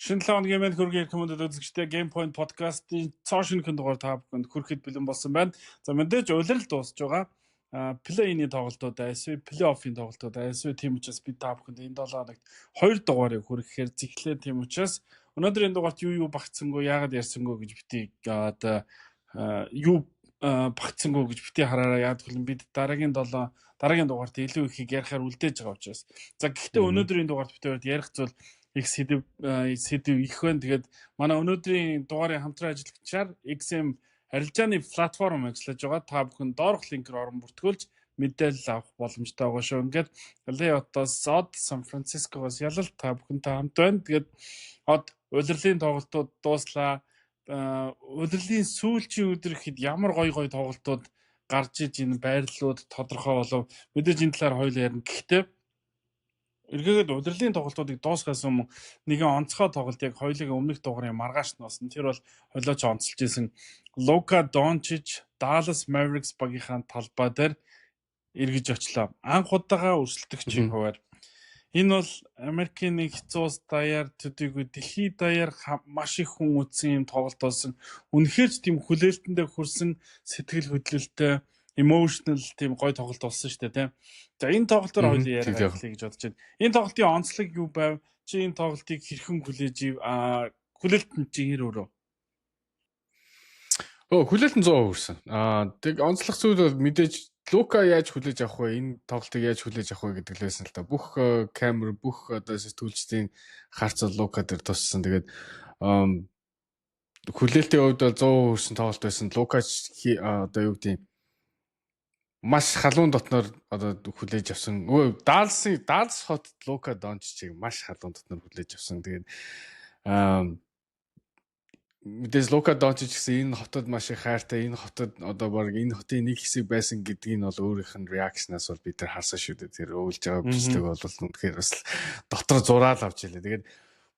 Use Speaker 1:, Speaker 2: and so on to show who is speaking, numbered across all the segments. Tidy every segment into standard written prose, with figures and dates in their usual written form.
Speaker 1: Шинэ 7 хоногийн маань хөргийн командод үзэгчтэй Game Point podcast-ийн цоо шинэхэн дугаар та бүхэнд хүрэхэд бэлэн болсон байна. За мэдээж улирал дуусж байгаа. Play-ийн тоглолтууд эсвэл Play-off-ийн тоглолтууд эсвэл тийм учраас бид та бүхэнд энэ 7 хоногт 2 дугаарыг хүрэхээр зэглээ тийм учраас өнөөдөр энэ дугаарт юу багцсангүй яагаад ярьсангүй гэж бити одоо юу багцсангүй гэж бити хараараа яад хөлн бид дараагийн дугаарт илүү ихийг ярихаар үлдээж байгаа учраас. За гэхдээ өнөөдрийн дугаарт битээр ярих зүйл их сэдв их байна. Тэгээд манай өнөөдрийн дугаарын хамтран ажиллагчаар XM арилжааны платформ ажиллаж байгаа. Та бүхэн доорх линкээр орон бүртгүүлж мэдээлэл авах боломжтой байгаа шүү. Ингээд Леотоос Сан Францискогоос ялалт та бүхэнтэй хамт байна. Тэгээд улирлын тоглолтууд дууслаа. Улирлын сүүлчийн өдөр ихэд ямар гоё тоглолтууд гарч иж энэ байрлалууд тодорхой болов. Мэдээж энэ талаар хоёул ярина. Гэхдээ эргээгээд удирлын тоглолтуудыг дуусгаас өмнө нэгэн онцгой тоглолт яг хоёулыг өмнөх дугаарын маргааш носон. Тэр бол хойлооч онцолж исэн Лука Дончич Dallas Mavericks багийнхаа талбай дээр эргэж очлоо. Анх удаага өрсөлдөгчийн хуваар. Энэ бол Америкийн нэгдсэн улс даяар төдийгүй дэлхийд даяар маш их хүн үзсэн юм тоглолт болсон. Үнэхээр ч тийм хүлээлтэндээ хүрсэн сэтгэл хөдлөлтөй emotional тийм гоё тоглолт болсон шүү дээ тийм. За энэ тоглолтоор хоёул яриа гэж бодож байна. Энэ тоглолтын онцлог юу байв? Чи энэ тоглолтыг хэрхэн хүлээж хүлээлтэнд чи хэр өрөө?
Speaker 2: Хүлээлтэн 100% хүрсэн. Тэг онцлог зүйл бол мэдээж Лука яаж хүлээж авах вэ? Энэ тоглолтыг яаж хүлээж авах вэ гэдэг л байсан л та. Бүх камер, бүх одоо сэтгүүлчдийн харцал Лука дээр туссан. Тэгээд хүлээлтийн хувьд бол 100% хүрсэн тоглолт байсан. Лука одоо юу гэдэг маш халуун дотноор одоо хүлээж авсан. Далс хот Лука Дончичийг маш халуун дотноор хүлээж авсан. Тэгээд мэдээж Лука Дончич гэсэн энэ хотод маш их хайртай, энэ хотод одоо баг энэ хотын нэг хэсэг байсан гэдгийг нь бол өөрийнх нь реакшнаас бол бид нар харсан шүү дээ. Тэр өөлж байгаа бичлэг бол үнэхээр бас дотор зураал авч илээ. Тэгээд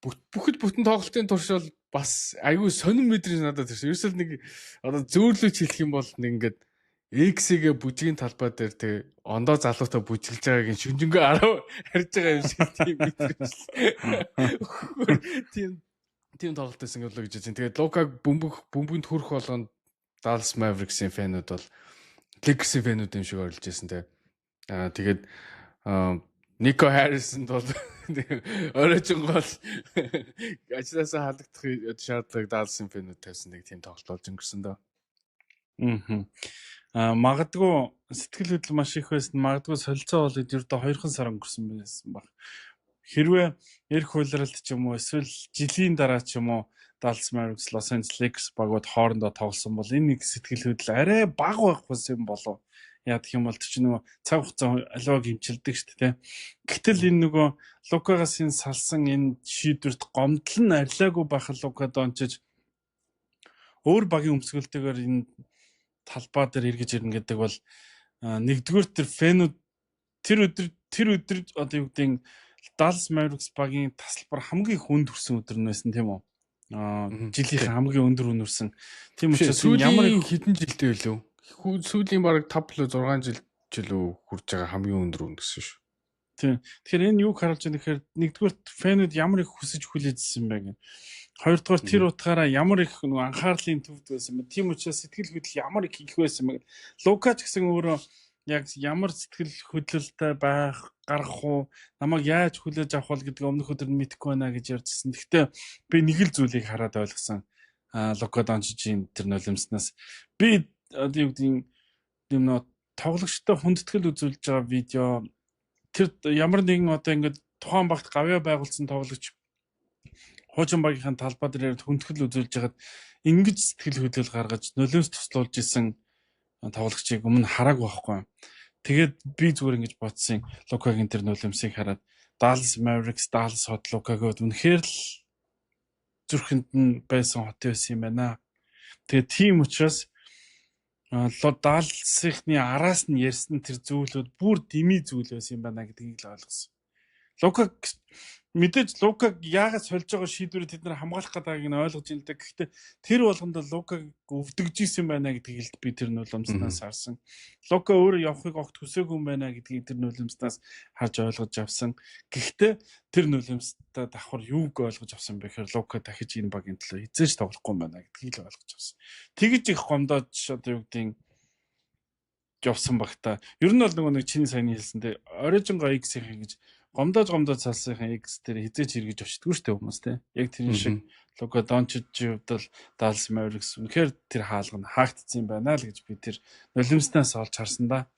Speaker 2: бүтэн тоглолтын турш бол бас аюу сонирн мэдрэмж надад төрсөн. Ерөөсөл нэг одоо зөөрлөж хэлэх юм бол нэг ингээд X-ийг бүжгийн талбай дээр тэг ондоо залуутай бүжиглж байгааг шүнжэнгөө харж байгаа юм шиг тийм мэдрэмж. Тийм тоглолт байсан гэж бодож байна. Тэгээд Лукаг бөмбөнд хүрэх болгонд Dallas Mavericks-ийн фэнүүд бол Lakers-ийн фэнүүд юм шиг орилж байсан те. Тэгээд Nico Harrison бол оройжон гол ажлаасаа халагдах шаардлага Dallas-ийн фэнүүд тавьсан нэг тийм тоглолт болж өнгөрсөн дөө.
Speaker 1: Магадгүй сэтгэл хөдлөл маш их байсан. Магадгүй солилцоо бол ердөө 2 сар өнгөрсөн байсан баг. Хэрвээ эрх хуулиралт ч юм уу эсвэл жилийн дараа ч юм уу Dallas Mavericks, Los Angeles Lakers багууд хоорондоо тоглосон бол энэ нэг сэтгэл хөдлөл арай бага байх байсан болов. Яадаг юм бол ч нөгөө цаг хугацаа аливаа гимчилдэг шүү дээ. Гэтэл энэ нөгөө Лукагаас энэ салсан энэ шийдвэрт гомдол нь арилаагүй байх Лука Дончич өөр багийн өмсгөлтэйгээр энэ талбай дээр эргэж ирнэ гэдэг бол нэгдүгээр тэр фэнүүд тэр өдөр одоо юу гэдэг Dallas Mavericks багийн тасалбар хамгийн хүнд хүрсэн өдөр нь байсан тийм үү? Жилийн хамгийн өндөр үнэрсэн. Тийм учраас
Speaker 2: ямар хэдэн жилдээ вэ? Сүүлийн бараг 5-6 жил хүрж байгаа хамгийн өндөр үнэрсэн шүү.
Speaker 1: Тийм. Тэгэхээр энэ юуг харуулж байгаа нэхээр нэгдүгээр фэнүүд ямар их хүсэж хүлээжсэн бэ гэх. Хоёрдугаар тэр утгаараа ямар их анхаарлын төвд байсан бэ? Тийм учраас сэтгэл хөдлөл ямар их байсан бэ? Лука ч гэсэн өөрөө яг ямар сэтгэл хөдлөлтэй байх, гарах уу, намайг яаж хүлээж авах вэ гэдэг өмнөх өдөр мэдэхгүй байна гэж ярьжсэн. Гэхдээ би нэг л зүйлийг хараад ойлгосон. Лука Дончичийн тэр нулимснаас би одоо юу гэдэг юм тоглогчтой хүндэтгэл үзүүлж байгаа видео тэр ямар нэгэн одоо ингээд тухайн багт гавьяа байгуулсан тоглогч хуучин багийнхаа талбай дээр хүндэтгэл үзүүлж хагаад ингэж сэтгэл хөдлөл гаргаж нулимс туслуулж исэн тоглогчийг өмнө хараагүй байхгүй. Тэгээд би зүгээр ингэж бодсон Лукагийн тэр нулимсыг хараад Dallas Mavericks, Dallas хот Лукагод үнэхээр л зүрхэнд нь байсан хот байсан юм байна. Тэгээд тийм учраас Dallas-ийнхний араас нь ярьсан тэр зүйлүүд бүр дими зүйл байсан юм байна гэдгийг л ойлгосон. Лука мэдээж Лукаг яагаад сольж байгаа шийдвэрээ тэд нар хамгаалах гэдгийг нь ойлгож ин л да. Гэхдээ тэр болгонд Лукаг өвдөгж исэн байна гэдгийг би тэр нулимснаас харсан. Лука өөрөө явахыг огт хүсээгүй юм байна гэдгийг тэр нулимснаас харж ойлгож авсан. Гэхдээ тэр нулимстай давхар юуг ойлгож авсан бэ гэхээр Лука дахиж энэ багийн төлөө эзэж тоглохгүй юм байна гэдгийг л ойлгож авсан. Тэгж их гомдоод одоо юу гэдгийг явсан багта. Ер нь бол нэг чиний сайн хэлсэнтэй оройжонго X-ийн гэж гомдоож салсынхаа X дээр хизээч эргэж очтгүй шүү дээ хүмүүс те. Яг тэр шиг Лука Дончичийн хувьд бол Даллас Mavericks үнэхээр тэр хаалга нь хаагдсан байна л гэж би тэр нулимснаас олж харсан да.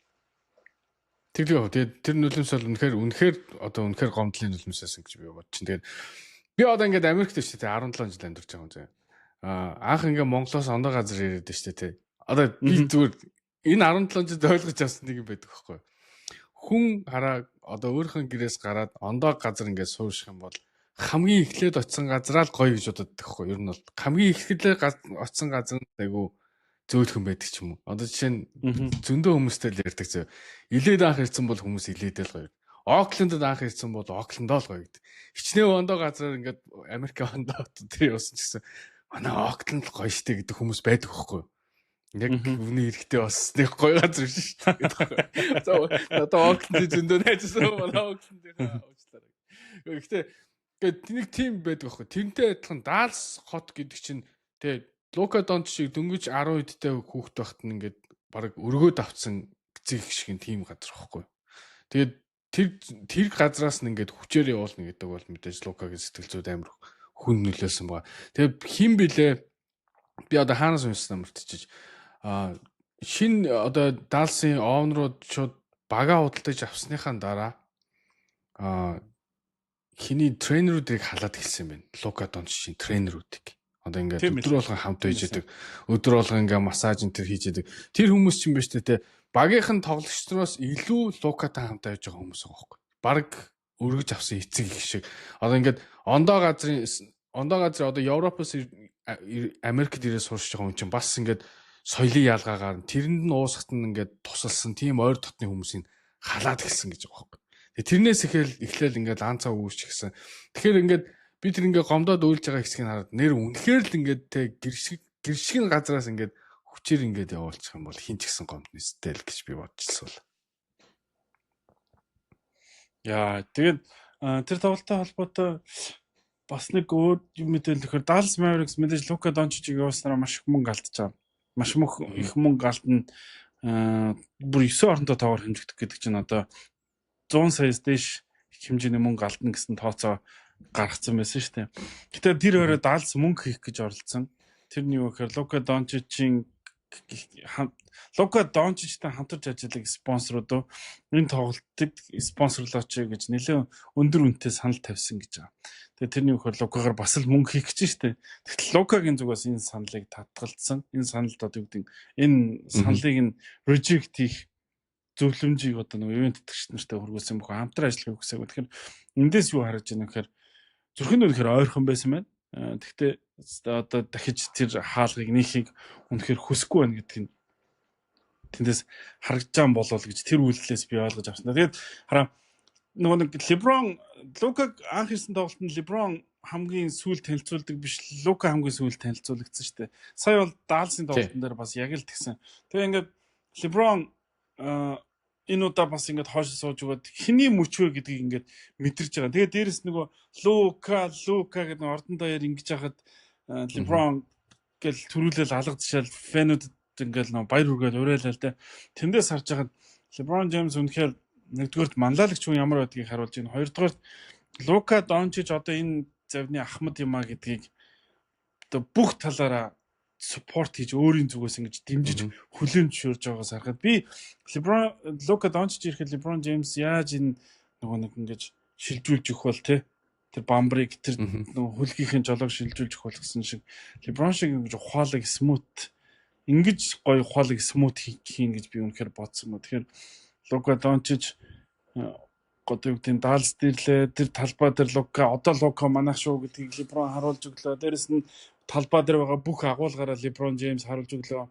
Speaker 2: Тэгээд тэр нулимс бол үнэхээр гомдлын нулимсаас гэж би бодчих. Тэгээд би одоо ингээд Америкт шүү дээ 17 жил амьдарч байгаа юм зэ. Анх ингээд Монголоос ондоо газар ирээд шүү дээ те. Одоо би зүгээр энэ 17 жил ойлгож авсан нэг юм байдаг байхгүй. Хүн хараа одоо өөрийнхөө гэрээс гараад ондоо газар ингээд суурших юм бол хамгийн эхлээд очисон газараа л гоё гэж боддог байхгүй. Ер нь бол хамгийн эхлээд очисон газар нь айгу зөөлхөн байдаг ч юм уу. Одоо жишээ нь зөндөө хүмүүстэй л ярьдаг зөө. Илээд анх ирсэн бол хүмүүс илээдэл гоё. Оклендд анх ирсэн бол Оклендоо л гоё гэдэг. Хичнээн ондоо газараар ингээд Америк ондоо тэр явсан ч гэсэн манай Окленд л гоё штэ гэдэг хүмүүс байдаг байхгүй. Яг үний эрэхтэй бас нэг гоё газар биш шүү дээ. За одоо Окленд зөндөө найзсан манай Оклендийнхаа уучлаарай. Гэхдээ нэг тим байдаг байхгүй. Тэрнтэй адилхан Даллас хот гэдэг чинь тэгээ Лука Дончичийг дөнгөж 10 үдтэй хүүхэд байхад нь ингээд баг өргөөд авцсан гизэг шиг тим газар байхгүй. Тэгээд тэр газраас нь ингээд хүчээр явуулна гэдэг бол мэдээж Лукагийн сэтгэл зүйд амар хүн нөлөөлсөн байгаа. Тэгээд хин блэ би одоо хаанаас уншсан мөртчиж шин одоо Далласын оонрууд шууд бага худалдаж авсныхаа дараа хиний тренерүүдийг халаад хэлсэн байна. Лука Дончичийн тренерүүдийг. Одоо ингээд өдөр болгон хамт байж идэг. Өдөр болгон ингээд массаж энэ төр хийж идэг. Тэр хүмүүс чинь биш тэ багийнхан тоглогчдоос илүү Лукатай хамт байж байгаа хүмүүс байгаа байхгүй. Бараг өргөж авсан эцэг их шиг. Одоо ингээд ондоо газрын одоо Европоос Америкт ирээд сурч байгаа хүн чинь бас ингээд соёлын ялгаагаар тэрэнд нь уусахт нь ингээд тусалсан тийм ойр дотны хүмүүсийг халаад эхэлсэн гэж байгаа байхгүй. Тэрнээс эхлээл ингээд анцаа үүсчихсэн. Тэгэхээр ингээд би тэр ингээд гомдоод уйлж байгаа хэсгийг хараад нэр үнэхээр л ингээд те гэршигэн газраас ингээд хүчээр ингээд явуулчих юм бол хин ч гэсэн гомднэстэй л гэж би бодчихсон.
Speaker 1: Яа, тэгээд тэр тоглолттой холбоотой бас нэг өөр мэдээлэл өгөхөөр Dallas Mavericks мэдээж Лука Дончичийг явуулснараа маш их мөнгө алдчихав. Маш их мөнгө алдна. Бүр 9 оронтой тоогоор хэмжигдэх гэдэг чинь одоо 100 саяас дээш хэмжээний мөнгө алдна гэсэн тооцоо гаргацсан байсан шүү дээ. Гэтэ тэр өөрөө Даллас мөнгө хийх гэж оролцсон. Тэрний юу гэхээр Лука Дончичтай хамтарч ажилладаг спонсорууд энэ тоглолтыг спонсорлооч гэж нэлээд өндөр үнэтэй санал тавьсан гэж байгаа. Тэгээ тэрний юу гэхээр Лукагаар бас л мөнгө хийх гэж шүү дээ. Тэгтэл Лукагийн зүгээс энэ саналыг татгалзсан. Энэ саналд одоо юу гэдэг энэ саналыг нь reject хийх зөвлөмжийг одоо нэг ивент итгэгч нартай хүргүүлсэн бохоо хамтран ажиллахыг хүсэв. Тэгэхээр эндээс юу харж байна гэхээр зүрхэнд үнэхээр ойрхон байсан байна. Тэгтээ одоо дахиж тэр хаалгыг нээхийг үнэхээр хүсэхгүй байна гэдгийг тэндээс харагдж байгаа болов гэж тэр үйлдэлээс би ойлгож авсан. Тэгээд хараа нөгөө нэг Лукаг анх ирсэн тоглолтод Леброн хамгийн сүүл танилцуулдаг биш Лука хамгийн сүүл танилцуулагдсан шүү дээ. Сая бол Далласын тоглолтын дээр бас яг л тэгсэн. Тэгээ ингээд Леброн энэ удаа бас ингээд хойш сууж өгөөд хэний мөчвэ гэдгийг ингээд мэдэрч байгаа. Тэгээ дээрэс нөгөө Лука гэдэг ордон даяар ингэж хахад Леброн гэл төрүүлэл алга тушаал фэнүүд ингээд нөө баяр хүргээл уриалаа л да. Тэндээс харж хахад Леброн Джеймс үнэхээр нэгдүгээрт манлайлагч хүн ямар байдгийг харуулж байна. Хоёрдугаарт Лука Дончич одоо энэ завны ахмад юмаа гэдгийг одоо бүх талаараа support хийж өөрийн зүгээс ингэж дэмжиж хүлээн зөвшөөрж байгаагаас харахад би Лука Дончич ирэхэд Леброн Джеймс яаж энэ нөгөө нэг ингэж шилжүүлж өгөх бол те тэр бамбрыг тэр нөгөө хөлгийнхээ жолоог шилжүүлж өгөх болгосон шиг Леброн шиг ингэж ухаалаг смут ингэж гоё ухаалаг смут хийн гэж би үнэхээр бодсон. Тэгэхээр Лука Дончич годгийн Даллас дэрлээ тэр талбай дээр Лука одоо Лука манайх шүү гэдгийг Леброн харуулж өглөө. Дээрэс нь талбай дээр байгаа бүх агуулгаараа Леброн Джеймс харуулж өглөө.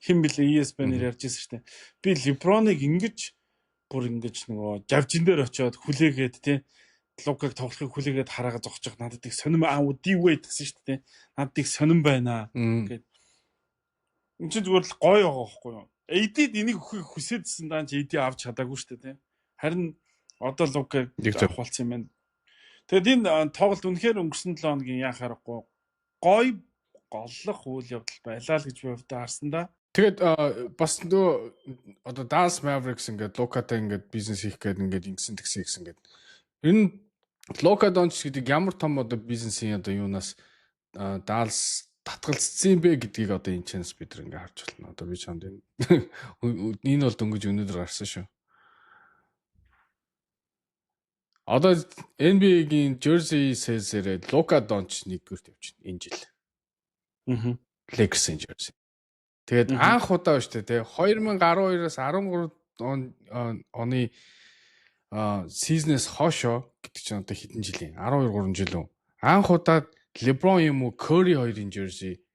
Speaker 1: Хэн блэ ESPN-ээр ярьж байсан шүү дээ. Би Леброныг ингэж бүр ингэж нөгөө жавжин дээр очиод хүлээгээд тий Лукаг тоглохыг хүлээгээд хараагаа зогсож надад их сонирм D-way гэсэн шүү дээ. Надад их сонирм байна гэд. Энд чинь зүгээр л гоё байгаа байхгүй юу? AD-д энийг өгөхийг хүсэжсэн даан ч AD авч чадаагүй шүү дээ. Харин одоо Лукаг авах болсон юм байна. Тэгэд энэ тоглолт үнэхээр өнгөрсөн 7 хоногийн яа харахгүй гоё голлох үйл явдал байлаа л гэж би өвдө харсан да.
Speaker 2: Тэгээд бас нөө одоо Dallas Mavericks ингээд Лукатай ингээд бизнес хийх гээд ингээд ингэсэн гэдэг. Энэ Лука Дончич гэдэг ямар том одоо бизнесийн одоо юунаас Dallas татгалцсан бэ гэдгийг одоо энэ чанаас бид ингээ харж байна. Одоо би чамд энэ бол дөнгөж өнөөдөр гарсан шүү. Одоо NBA-гийн jersey sales-ээр Лука Дончич нэгдүгürt явчихна энэ жил. Lakers-ийн jersey. Тэгээд анх удаа шүү дээ, 2012-аас 13 оны season-ээс хойшоо гэдэг чинь одоо хэдэн жилийн 12 3 жил үү. Анх удаа LeBron юм уу Curry хоёрын jersey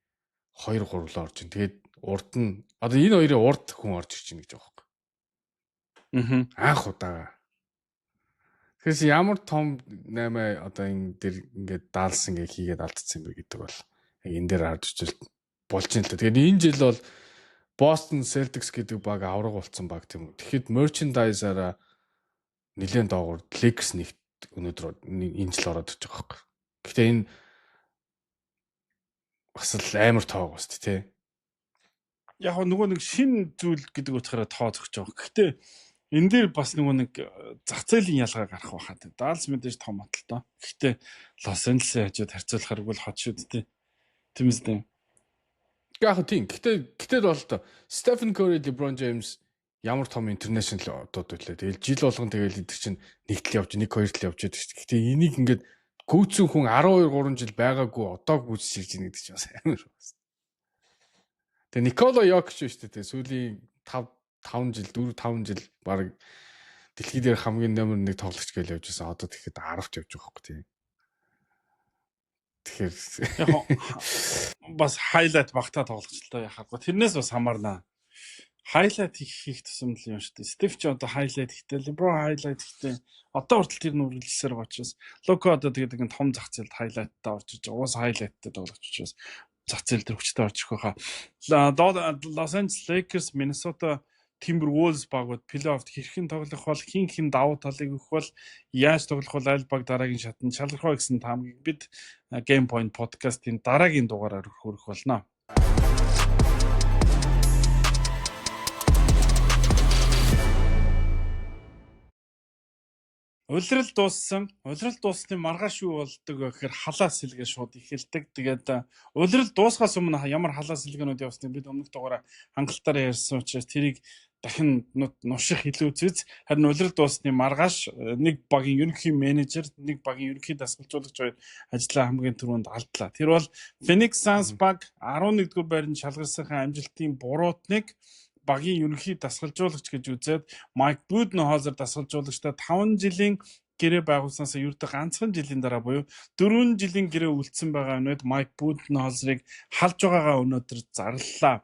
Speaker 2: 2 3 л орж ин. Тэгээд урд нь одоо энэ хоёрын урд хүн орж ирж байна гэж байгаа юм. Анх удаа. Тэгэхээр ямар том 8 одоо энэ дэр ингээд Dallas ингээ хийгээд алдсан юм бэ гэдэг бол яг энэ дээр харж ижил болж юм л та. Тэгээд энэ жил бол Boston Celtics гэдэг баг авраг болсон баг тийм үү. Тэгэхэд merchandise-аараа нэлээд доогуур Lakers нэгт өнөөдөр энэ жил ороод ирж байгаа байхгүй. Гэхдээ энэ бас л амар тоог баст тий.
Speaker 1: Яг нөгөө нэг шин зүйл гэдэг утгаараа тоо зогч байгаа. Гэхдээ энэ дээр бас нөгөө нэг зах зээлийн ялгаа гарах байхаа. Далс мэдээж том хаталтай. Гэхдээ Лос Анжелесийн хажууд харьцуулахаар бол хот шүү дээ. Тийм үстэй.
Speaker 2: Яг тийм. Гэхдээ бол Stephen Curry, LeBron James ямар том international одод үлээ. Тэгэл жил болгон тэгэл эдгээр чинь нэгтэл явж, нэг хоёр тал явж байдаг шүү дээ. Гэхдээ энийг ингээд гүйцэн хүн 12 3 жил байгаагүй одоо гүйцэж ирж байгаа гэдэг чинь бас амар байна. Тэгээ Никола Йокич шүү дээ. Сүүлийн 5 жил 4 5 жил баг дэлхийд дээр хамгийн номер 1 тоглогч гэж явж байсан. Одоо тэгэхэд 10-т явж байгаа хөөх тийм. Тэгэхээр
Speaker 1: яг бас highlight багтаа тоглогчлоо яхахгүй. Тэрнээс бас хамаарна. Highlight хийх тусам л юм шүү дээ. Steph ч одоо highlight хийхдээ, LeBron highlight хийхдээ. Одоо хүртэл тэр нь үргэлжлэлсээр байгаа учраас Luka одоо тэгээд нэг том зах зээлд highlight-таа орж иж байгаа. Уус highlight-тай тоглогч учраас зах зээл дээр хүчтэй орж ирэх байхаа. Los Angeles Lakers, Minnesota Timberwolves багууд плей-оффт хэрхэн тоглох бол хин давуу талыг өгөх бол яаж тоглох бол аль баг дараагийн шатанд шалрах вэ гэсэн таамгийг бид Game Point podcast-ийн дараагийн дугаараар хүргэх болно. Улирал дууссан. Улирал дуусны маргааш юу болдог вэ гэхээр халаа сэлгээ шууд эхэлдэг. Тэгээд улирал дуусгаас өмнө ямар халаа сэлгээнүүд явсныг бид өмнөх дугаараа хангалтаараа ярьсан учраас тэрийг дахин нуших илүү зүйц. Харин улирал дуусны маргааш нэг багийн ерөнхий менежер, нэг багийн ерөнхий дасгалжуулагч хоёр ажлаа хамгийн түрүүнд алдлаа. Тэр бол Phoenix Suns баг 11-р байранд шалгарсанхаа амжилтын буруутныг багийн ерөнхий дасгалжуулагч гэж үзээд Майк Буденхолзер дасгалжуулагчтай 5 жилийн гэрээ байгуулснаас ердөө ганцхан жилийн дараа буюу 4 жилийн гэрээ үлдсэн байгаа өнөд Майк Буденхолзерыг халж байгаагаа өнөөдөр зарлалаа.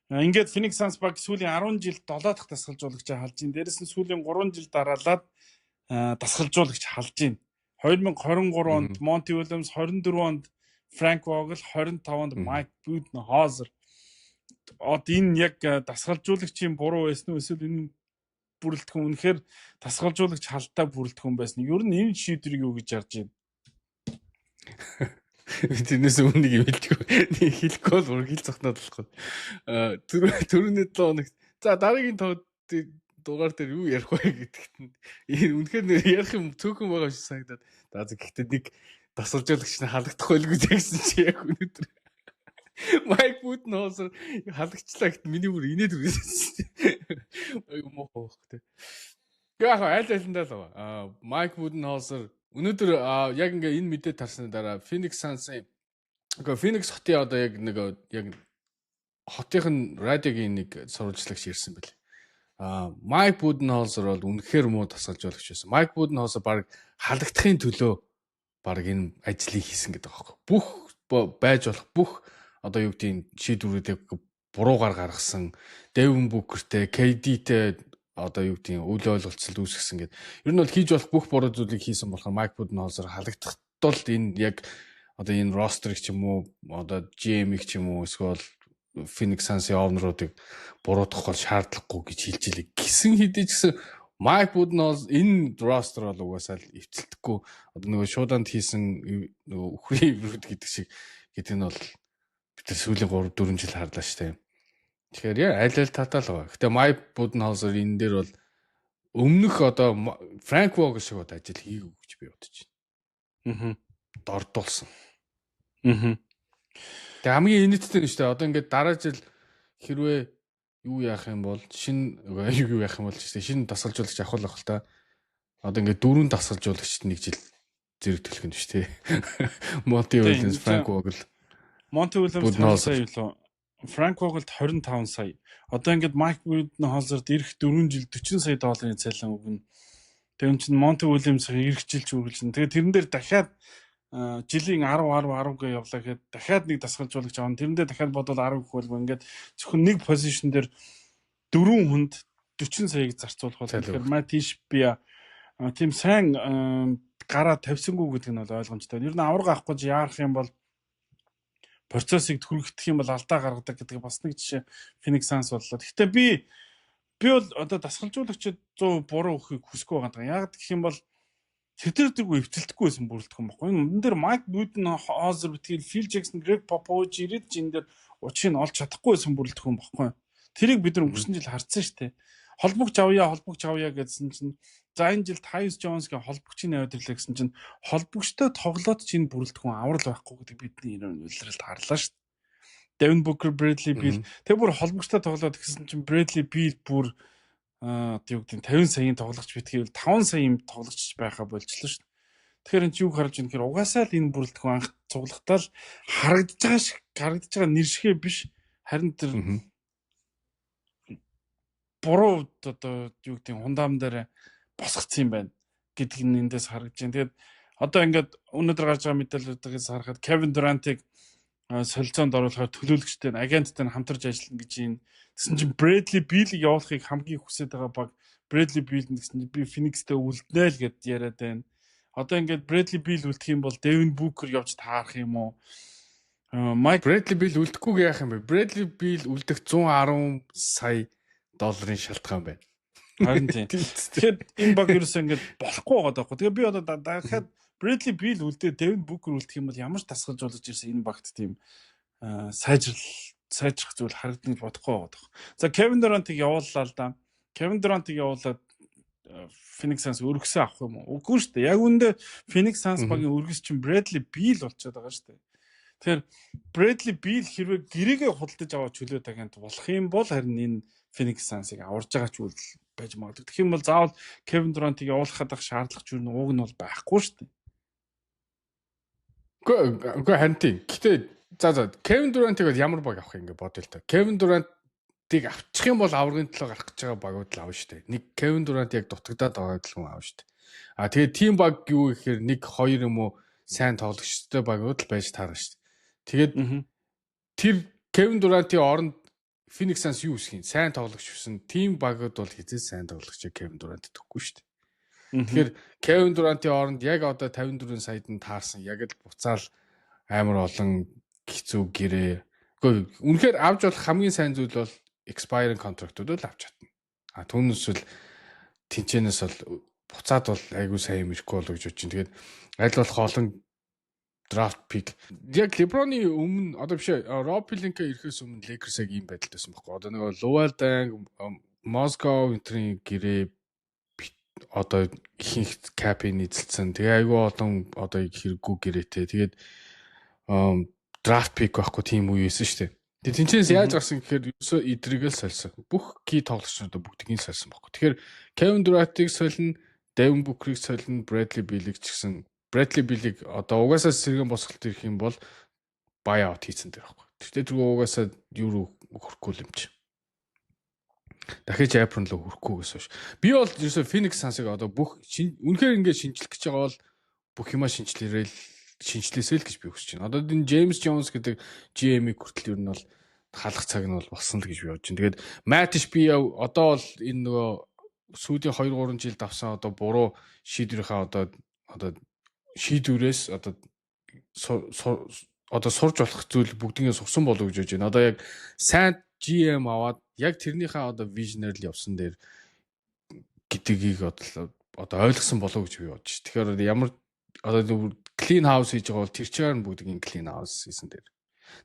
Speaker 1: Ингээд Phoenix Suns баг сүүлийн 10 жил 7 дахь дасгалжуулагчаа халж ийн. Дээрээс нь сүүлийн 3 жил дараалаад дасгалжуулагч халж ийн. 2023 онд Monty Williams, 24 онд Frank Vogel, 25 онд Майк Буденхолзер. Энэ яг дасгалжуулагчийн буруу байсан уу эсвэл энэ бүрэлдэхүүн үнэхээр дасгалжуулагч халдаа бүрэлдэхүүн байсан. Ер нь энэ шийдвэрийг юу гэж харж байна?
Speaker 2: Тэрнээс өмнөнийг хэлчихгүй. Хэлэхгүй бол үргэлж зогноод болохгүй. Түрүүний 7 хоногт за дараагийн дугаар дээр юу ярих вэ гэдэгт нь энэ үнэхээр ярих юм цөөхөн байгаа шиг санагдаад. За гэхдээ нэг дасгалжуулагч нь халагдах байлгүй гэсэн чи яг өнөөдөр Майк Буденхолзер халагчлаа гэхэд миний бүр инээд үргэлжлсэн. Аюу мохох те. Яг аль-алиндаа л байгаа. Майк Буденхолзер өнөөдөр яг ингээ энэ мэдээ тарсны дараа Phoenix Suns-ын Phoenix хотын одоо яг хотын радиогийн нэг сурвалжлагч ирсэн бэл. Майк Буденхолзер бол үнэхээр муу дасгалжуулагч байсан. Майк Буденхолзер баг халагдахын төлөө баг энэ ажлыг хийсэн гэдэг байгаа. Бүх байж болох бүх одоо юу гэдгийг шийдвэрүүдийг буруугаар гаргасан Devin Booker-тэй, KD-тэй одоо юу гэдэг үл ойлголцол үүсгэсэн гэдэг. Ер нь бол хийж болох бүх буруу зүйлийг хийсэн болохоор Майк Буденхолзер халагдахтал энэ яг одоо энэ ростерыг ч юм уу одоо GM-ийг ч юм уу эсвэл Phoenix Suns-ийн овнруудыг буруутгах бол шаардлагагүй гэж хэлж илээ. Гисэн хэдий ч гэсэн Майк Буденхолзер энэ ростер бол угаасаа л эвцэлдэхгүй одоо нөгөө шууданд хийсэн үхрийн иврүүд гэдэг шиг гэдэг нь бол бид нар сүүлийн 3 4 жил харлаа шүү дээ. Тэгэхээр аль татаа л байгаа. Гэтэ Майк Буденхолзер энэ дээр бол өмнөх одоо Франк Вогел шиг одоо ажил хийгээгүй гэж би бодож байна. Дордуулсан. Тэгээ хамгийн инээдтэй нь шүү дээ. Одоо ингээд дараа жил хэрвээ юу яах юм бол юу яах юм бол шинэ дасгалжуулагч авах л та. Одоо ингээд 4 дасгалжуулагчд нэг жил зэрэг төлөх юм шүү дээ. Монти Уильямс, Франк Вогел.
Speaker 1: Монти Уильямс сая юу? Франк Вогелд 25 сая. Одоо ингээд Майк Буденхолзерд ирэх 4 жил 40 сая долларын цалин өгнө. Тэгээ юм чинь Монти Уильямс ирэх жил ч үргэлжлэн. Тэгээ тэрэн дээр дахиад жилийн 10 гээ явлаа гэхэд дахиад нэг дасгалжуулагч авна. Тэрэн дээр дахиад бодвол 10 гэх бол ингээд зөвхөн нэг позишн дээр 4 хүнд 40 саяг зарцуулах бол тэгэхээр Матиш би тийм сайн гараа тавьсангүй гэдэг нь бол ойлгомжтой. Ер нь авраг авахгүй ч яарах юм бол процессыг түргэх юм бол алдаа гаргадаг гэдэг бас нэг жишээ Phoenix Suns боллоо. Гэхдээ би бол одоо дасгалжуулагчид 100 буруу өгөхийг хүсэхгүй байгаа. Яг гэх юм бол тэрдэрдэггүй эвцэлдэхгүй байсан бүрэлдэхүүн баггүй. Энэ дээр Майк Буденхолзер битгий Фил Джексон, Грег Попович ирээд ч энэ дээр учрыг нь олж чадахгүй байсан бүрэлдэхүүн баггүй. Тэрийг бид нар өнгөрсөн жил харсан шүү дээ. Холбогч авъя гэдсэн чинь за энэ жил Tyus Jones-гийн холбогчийн навд ирлээ гэсэн чинь холбогчтой тоглоод чинь бүрэлдэхүүн аврал байхгүй гэдэг бидний үйлрэлд харлаа шүү дээ. Devin Booker, Bradley Beal тэг бүр холбогчтой тоглоод гэсэн чинь Bradley Beal бүр юу гэдэг 50 саяын тоглогч битгий 5 саяын тоглогч байхаа болжлоо шүү дээ. Тэгэхээр энэ юу харж байна гэхээр угаасаа л энэ бүрэлдэхүүн анх цуглахтаа л харагдаж байгаа нэр шигэ биш харин тэр буруу одоо юу гэдэг хундаам дээр босгоцсон юм байна гэдг нь эндээс харагдаж байна. Тэгээд одоо ингээд өнөөдөр гарч байгаа мэдээллүүдээс харахад Kevin Durant-ыг солилцоонд оруулахаар төлөөлөгчтэй агенттай хамтарч ажиллана гэж юм. Тэсэн чинь Bradley Beal-ийг явуулахыг хамгийн хүсэж байгаа баг Bradley Beal гэсэн би Phoenix-тэй үлднэ л гэд яриад байна. Одоо ингээд Bradley Beal үлдэх юм бол Devin Booker явж таарах юм уу? Mike
Speaker 2: Bradley Beal үлдэхгүй яах юм бэ? Bradley Beal үлдэх 110 сая долларын шалтгаан байна.
Speaker 1: Харин тийм. Тэгэхээр энэ баг ерөөсөө ингээд болохгүй байгаа даахгүй. Тэгээ би одоо дахиад Bradley Beal үлдээ Devin Booker үлдэх юм бол ямар ч дасгалжуулж ирсэн энэ багт тийм сайжрах зүйл харагдана гэж бодохгүй байгаа даа. За Kevin Durant-ыг явууллаа л да. Kevin Durant-ыг явуулаад Phoenix Suns өргөсөө авах юм уу? Үгүй шүү дээ. Яг үүндээ Phoenix Suns багийн өргөс чинь Bradley Beal болчиход байгаа шүү дээ. Тэгэхээр Bradley Beal хэрвээ гэрээгээ худалдаж аваад чөлөөт агент болох юм бол харин энэ Phoenix Suns-ыг аварж байгаа ч үйл байж магадгүй. Тэгэх юм бол заавал Kevin Durant-ыг явуулахад шаардлага ч уг нь бол байхгүй шүү дээ.
Speaker 2: Үгүй харин тийм. Гэтэ за Kevin Durant-ыг ямар баг авах юм ингээ бодъё л та. Kevin Durant-ыг авчих юм бол аврагын төлөө гарах гэж байгаа багууд л авна шүү дээ. Нэг Kevin Durant яг дутагдаад байгаа гэл хүн авна шүү дээ. Тэгээд team баг юу гэхээр 1 2 юм уу сайн тоглогчтой багууд л байж таарна шүү дээ. Тэгээд тэр Kevin Durant-ийн оронд Phoenix Suns юу үсэх юм? Сайн тоглогч гэсэн team багууд бол хизээ сайн тоглогч Kevin Durant гэхгүй шүү дээ. Тэгэхээр Kevin Durant-ийн оронд яг одоо 54 саяд нь таарсан яг л буцаал амар олон хэцүү гэрээ. Үгүй үнэхээр авч болох хамгийн сайн зүйл бол expiring contract-ууд л авч чадна. Түүнээс л тэнчэнээс бол буцаад бол айгүй сайн юм ирэхгүй болоо гэж бодож байна. Тэгээд аль болох олон draft pick. Яг LeBron-ы өмнө одоо биш Rob Pelinka ирэхээс өмнө Lakers яг ийм байдалтай байсан байхгүй. Одоо нэг Luol Deng, Mozgov энтрийн гэрээ одоо ихэнх cap-ийг эзэлсэн. Тэгээ айгүй олон одоо хэрэггүй гэрээтэй. Тэгээд draft pick байхгүй тийм үе байсан шүү дээ. Тэгээд тэнцэнээс яаж гарсан гэхээр ерөөсөө идрийг л сольсон. Бүх key тоглогчдоо бүгдийг нь сольсон байхгүй. Тэгэхээр Kevin Durant-ыг сольно, Devin Booker-ыг сольно, Bradley Beal-ыг ч гэсэн Bradley Beal-ыг одоо угаасаа сэргэн босголт ирэх юм бол buyout хийсэн дээр байхгүй. Тэгтээ тэр угаасаа юу руу хөрөхгүй юм чи. Дахиж Apron руу хөрөхгүй гэсэн ш. Би бол ерөөсөө Phoenix Suns-ыг одоо бүх үнэхээр ингээд шинжлэх гэж байгаа бол бүх юма шинжлээсэй л гэж би хүсэж байна. Одоо энэ James Jones гэдэг GM-ийг хүртэл ер нь бол халах цаг нь бол болсон л гэж би бодож байна. Тэгээд Mattish би одоо бол энэ нөгөө сүүлийн 2-3 жил давсан одоо буруу шийдвэрийнхаа одоо шийдвэрээс одоо сурж болох зүйл бүгднийг сурсан болов уу гэж байна. Одоо яг сайн GM аваад яг тэрнийхээ одоо visionary явсан дээр гэдгийг одоо ойлгосон болов уу гэж би бодож. Тэгэхээр ямар одоо clean house хийж байгаа бол тэр чигээр нь бүгдийг clean house хийсэн дээр.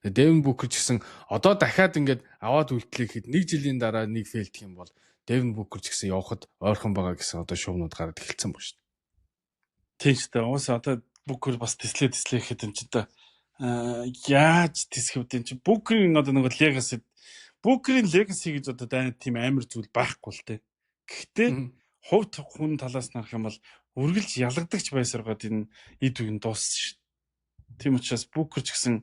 Speaker 2: Devin Booker ч гэсэн одоо дахиад ингээд аваад үлдлэхэд 1 жилийн дараа нэг фейлдэх юм бол Devin Booker ч гэсэн явахад ойрхон байгаа гэсэн одоо шуумнууд гараад эхэлсэн ба шүү дээ.
Speaker 1: Тийм ч дээ. Уус одоо Booker бас тэслэхэд юм чи та яаж тэсгэвд юм чи Booker-ийн одоо нэг legacy Booker-ийн legacy гэж одоо дайнад тийм амар зүйл байхгүй л дээ. Гэхдээ хувь хүн талаас нь харах юм бол үргэлж ялагдагч байсаргаад энэ эд үеийн дууссан шүү дээ. Тийм учраас Booker ч гэсэн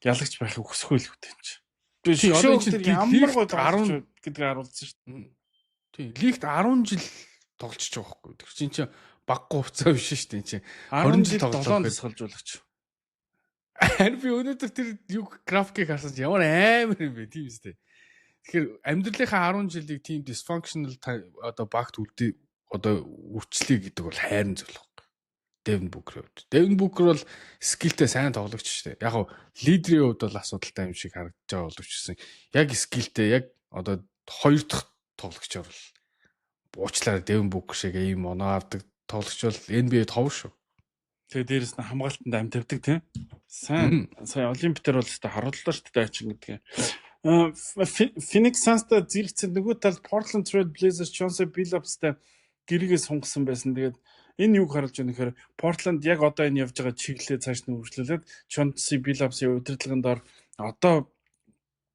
Speaker 1: ялагч байхыг хүсэхгүй л үтэй юм чи. Би одоо энэ ямар гой 10 гэдгийг харуулсан шүү дээ.
Speaker 2: Тийм, лигт 10 жил тоглож байгаа байхгүй. Тэр чинь баггүй хугацаа биш шүү дээ чинь.
Speaker 1: 20 жил тоглоом тусгалжуулагч.
Speaker 2: Харин би өнөөдөр тэр графикийг харсан чинь ямар амар юм бэ тийм үстэй. Тэгэхээр амьдралынхаа 10 жилийг тийм dysfunctional одоо багт одоо үрчлэе гэдэг бол хайрын зүйл байхгүй. Devin Booker. Devin Booker бол скиллтэй сайн тоглогч шүү дээ. Яг нь лидерийн хувьд бол асуудалтай юм шиг харагдаж байгаа боловч гэсэн. Яг скиллтэй яг одоо 2 дахь тоглогчор бол уучлаарай Devin Booker шиг ийм оноо авдаг тоглогч бол NBA-д хов шүү.
Speaker 1: Тэгээ дээрэс нь хамгаалтанд амт тавьдаг тийм. Сайн олимпиадаар бол өстой харууллаа шүү дээ ачин гэдгийг. Phoenix Suns-тай зэрэгцэн нөгөө талд Portland Trail Blazers Chauncey Billups-тай гэрээгээ сунгасан байсан. Тэгээд энэ юг харуулж байгаа нөхөр Portland яг одоо энэ явж байгаа чиглэлээ цааш нь үргэлжлүүлээд Chauncey Billups-ийн удирдлагын дор одоо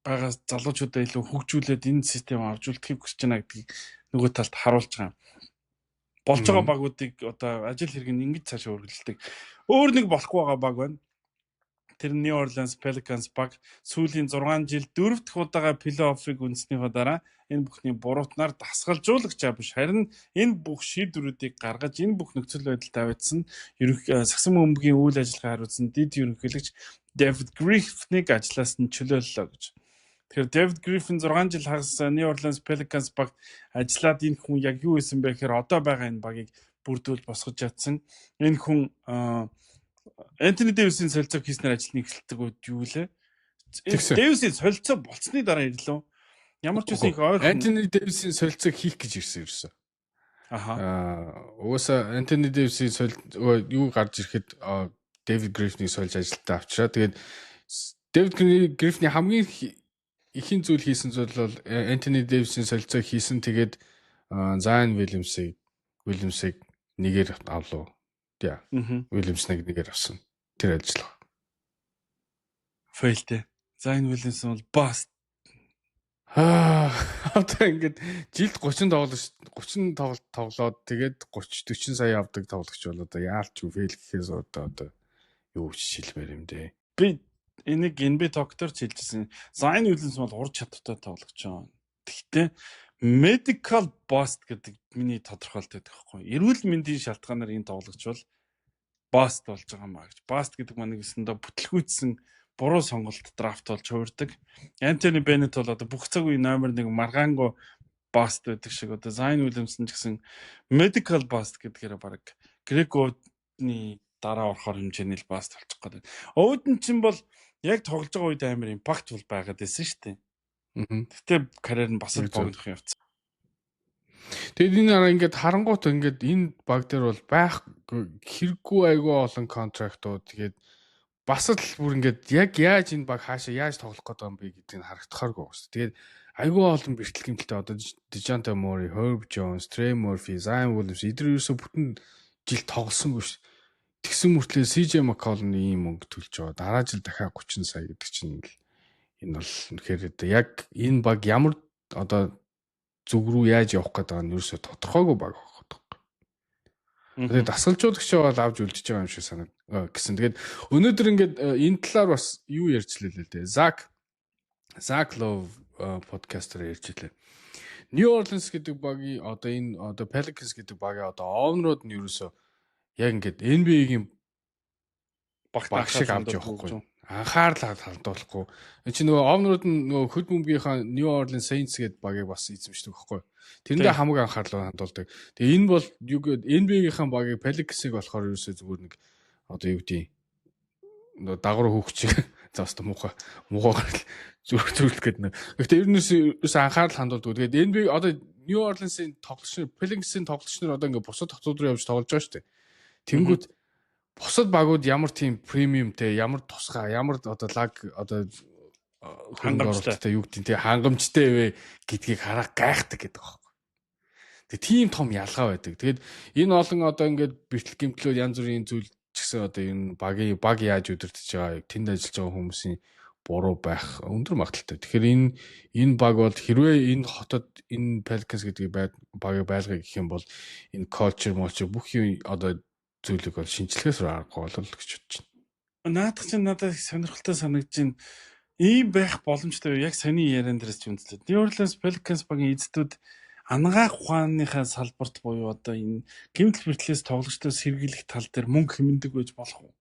Speaker 1: байгаа залуучуудаа илүү хөгжүүлээд энэ систем авч үлдэхийг хүсэж байна гэдгийг нөгөө талд харуулж байгаа. Болж байгаа багуудыг одоо ажил хэрэг нь ингэж цаашаа үргэлжлүүлдэг. Өөр нэг болохгүй байгаа баг байна. Тэр New Orleans Pelicans баг сүүлийн 6 жил 4 дахь удаага плей-оффыг үнснийхөө дараа энэ бүхний буруутнаар дасгалжуулагч биш харин энэ бүх шийдвэрүүдийг гаргаж энэ бүх нөхцөл байдал тавьдсан сагсан бөмбөгийн үйл ажиллагаа харуулсан дид ерөнхийлөгч David Griffin-ыг ажлаас нь чөлөөллөө гэж. Тэгэхээр David Griffin 6 жил хагас New Orleans Pelicans багт ажиллаад энэ хүн яг юу хийсэн бэ гэхээр одоо байгаа энэ багийг бүрдүүл босгож чадсан. Энэ хүн Anthony Davis-ийн солилцоог хийснээр ажил нэгэлдэг юу лээ? Davis-ийн солилцоо болцсны дараа ирлээ. Ямар ч үсэн их ойрхон
Speaker 2: Anthony Davis-ийн солилцоог хийх гэж ирсэн. Угаасаа Anthony Davis-ийн юу гарч ирэхэд David Griffin-ийг сольж ажилтаа авчраа. Тэгээд David Griffin-ийн хамгийн ихэн зүйл хийсэн зүйл бол Anthony Davis-ийн солилцоог хийсэн. Тэгээд Zion Williams-ыг нэгээр авлаа. Williams-ыг нэгээр авсан. Тэр ажиллаа.
Speaker 1: Фейлтэй. Zion Williams бол bust.
Speaker 2: Одоо ингээд жилд 30 тоглоод тэгээд 30-40 сая авдаг тоглогч бол одоо яалч юу фейл гэхээс одоо юу шилмээр юм дээ.
Speaker 1: Би энийг NBA доктор ч хэлжсэн. Zion Williams бол урд чадвартай тоглогч юм. Гэхдээ medical bust гэдэг миний тодорхойлт байдаг байхгүй. Эрүүл мэндийн шалтгаанаар энэ тоглогч бол bust болж байгаа маа гэж. Bust гэдэг маань нэгэсэндээ бүтлгүүцсэн буруу сонголт драфт болж хувирдаг. Anthony Bennett бол одоо бүх цаг үе номер 1 маргаанго bust байдаг шиг одоо Zion Williams ч гэсэн medical bust гэдгээр баг Greg Oden-ний дараа орохоор хэмжээний л bust болчих гээд. Oden чинь бол яг тоглож байгаа үед амар impactful байгаад байсан шүү дээ. Гэхдээ карьер нь бас л богдох юм явцсан.
Speaker 2: Тэгээд энэ араа ингээд харангуут ингээд энэ баг дээр бол байх хэрэггүй айгүй олон контрактууд тэгээд бас л бүр ингээд яг яаж энэ баг хаашаа яаж тоглох гэдэг юм бэ гэдгийг харагдахааргүй байна шүү. Тэгээд айгүй олон бэрхтэлгэмтэй одоо DeJounte Murray, Herb Jones, Trey Murphy, Zion Williams эдгээр юусо бүтэн жил тоглосонгүй шүү. Тэгсэн мөртлөө CJ McCollum ийм мөнгө төлж байгаа. Дараа жил дахиад 30 сая гэдэг чинь энэ бол үнэхээр яг энэ баг ямар одоо зүг рүү яаж явах гэдэг нь ерөөсө тодорхойгүй баг байна. Тэгээд дасгалжуулагч бол авч үлдчихэж байгаа юм шиг гэсэн. Тэгээд өнөөдөр ингээд энэ талаар бас юу ярьчлаа л дээ. Zach Love подкастер ярьчлаа. New Orleans гэдэг багийн одоо энэ одоо Pelicans гэдэг багийн одоо овнрууд нь ерөөсө яг ингээд NBA-гийн баг шиг авч явахгүй. анхаарлаа хандуулахгүй. Энд чинь нөгөө овнууд нь нөгөө хөд бөмбөгийнхаа New Orleans Saints гэдэг багийг бас эзэмшдэг байхгүй. Тэрэндээ хамаг анхаарлаа хандуулдаг. Тэгээ энэ бол юу гэдэг NBA-ийн багийг Pelicans-ыг болохоор ерөөсөө зүгээр нэг одоо юу гэдэг нөгөө дагвар хүүхчиг за өстө муухай зүрх гэдэг нэг. Гэхдээ ерөөсөө анхаарал хандуулдаг. Тэгээд NBA одоо New Orleans-ийн тоглогч, Pelicans-ийн тоглогч нар одоо ингээ бусад хотууд руу явж тоглож байгаа шүү дээ. Тэнгүүд бусад багууд ямар тийм премиумтэй, ямар тусгай, ямар одоо лаг одоо хангамжтай юу гэдэг тийм хангамжтай вэ гэдгийг хараа гайхдаг гэдэг байна. Тэгээ тийм том ялгаа байдаг. Тэгээд энэ олон одоо ингээд бэртэл гэмтлүүд янз бүрийн зүйл ч гэсэн одоо энэ баг яаж удирдах байгаа, тэнд ажиллаж байгаа хүмүүсийн буруу байх өндөр магадaltaй. Тэгэхээр энэ баг бол хэрвээ энэ хотод энэ Pelicans гэдэг багийг байлгах гэх юм бол энэ culture бүх юм одоо зүйлийг бол шинжилгээс аргагүй болол гэж бодож
Speaker 1: байна. Наадах чинь надад их сонирхолтой санагдаж байна. Ийм байх боломжтой яг саний яриан дээрээс ч үндэслээ. New Orleans Pelicans багийн эзэдүүд ангаах ухааныхаа салбарт буюу одоо энэ гэмтэл бэртлээс тоглогчдоос сэргийлэх тал дээр мөнгө хэмндэг байж болох уу?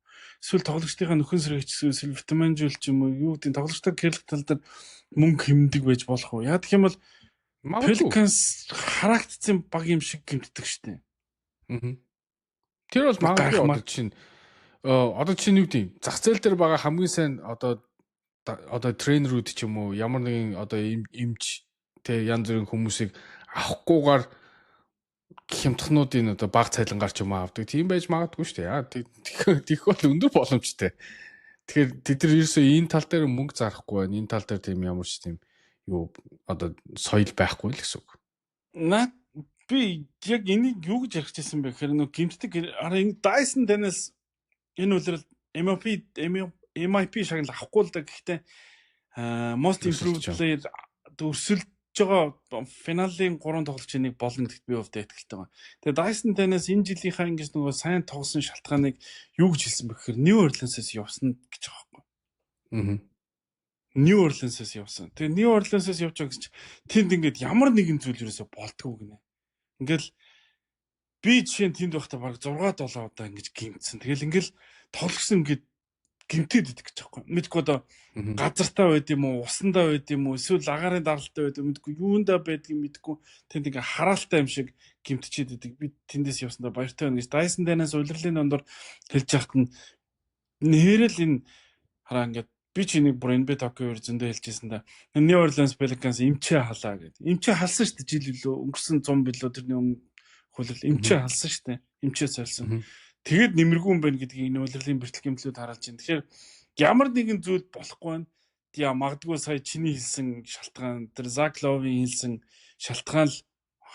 Speaker 1: Эсвэл тоглогчдынхаа нөхөн сэргийч эсвэл витаминжуул ч юм уу юу гэдэг тоглогчдод гэрлэх тал дээр мөнгө хэмндэг байж болох уу? Яа гэх юм бол Pelicans харагдсан баг юм шиг гэмтдэг штеп.
Speaker 2: Тэр бол магадгүй одоо чинь юу гэдэг зах зээл дээр байгаа хамгийн сайн одоо тренерүүд ч юм уу ямар нэгэн одоо эмч тэ янз бүрийн хүмүүсийг авахгүйгээр хямдхнуудын одоо баг цайлангаар ч юм авдаг. Тийм байж магадгүй шүү дээ. Тийх бол өндөр боломжтой. Тэгэхээр тэд нар ерөөсөө энэ тал дээр мөнгө зарахгүй байна. Энэ тал дээр тийм ямар ч тийм юу одоо соёл байхгүй л гэсэн үг. Би яг энийг юу гэж ярих гэсэн бэ гэхээр нөгөө гимтдэг энэ Dyson танаас энэ үлрэл MIP шагнал авахгүй л да. Гэхдээ most improved player өрсөлдөж байгаа финалийн 3 тоглогчийн нэг болно гэдэгт би өвдөө итгэлтэй байна. Тэгээ Dyson танаас энэ жилийнхаа ингэж нөгөө сайн тоглосон шалтгааныг юу гэж хэлсэн бэ гэхээр New Orleans-аас явсан гэж байгаа байхгүй. New Orleans-аас явсан. Тэгээ New Orleans-аас явж байгаа гэж тэнд ингээд ямар нэгэн зүйл ерөөсө болтгоо гинэ. Ингээл би жишээ нь тэнд байхдаа баг 6-7 удаа ингэж гимтсэн. Тэгэл ингээл тоглосон ингээд гимтэд идэх гэж байгаа юм. Мэдгүй одоо газартаа байд юм уу, усандаа байд юм уу, эсвэл агарын даралтай байд юм мэдгүй, юундаа байдгийг мэдгүй. Тэнд ингээ хараалтай юм шиг гимтчихэд идэг. Би тэндээс явсандаа баяртай байна гэж Dyson танаас улирлын дондор хэлж яхад нь нэрэл энэ хараа ингээд би чиний бүр NBA Tokyo-оор зөндөө хэлжсэн да. New Orleans Pelicans эмчээ халаа гэдэг. Эмчээ халсан шүү дээ жил билүү. Өнгөрсөн 100 билүү тэрний өмнө хулал эмчээ халсан шүү дээ. Эмчээ сольсон. Тэгэд нэмэргүй юм байна гэдгийг энэ улирлын бэртэл гэмтлүүд харуулж байна. Тэгэхээр ямар нэгэн зүйл болохгүй байна. Яа магадгүй сая чиний хэлсэн шалтгаан тэр Zach Lowe-ийн хэлсэн шалтгаан л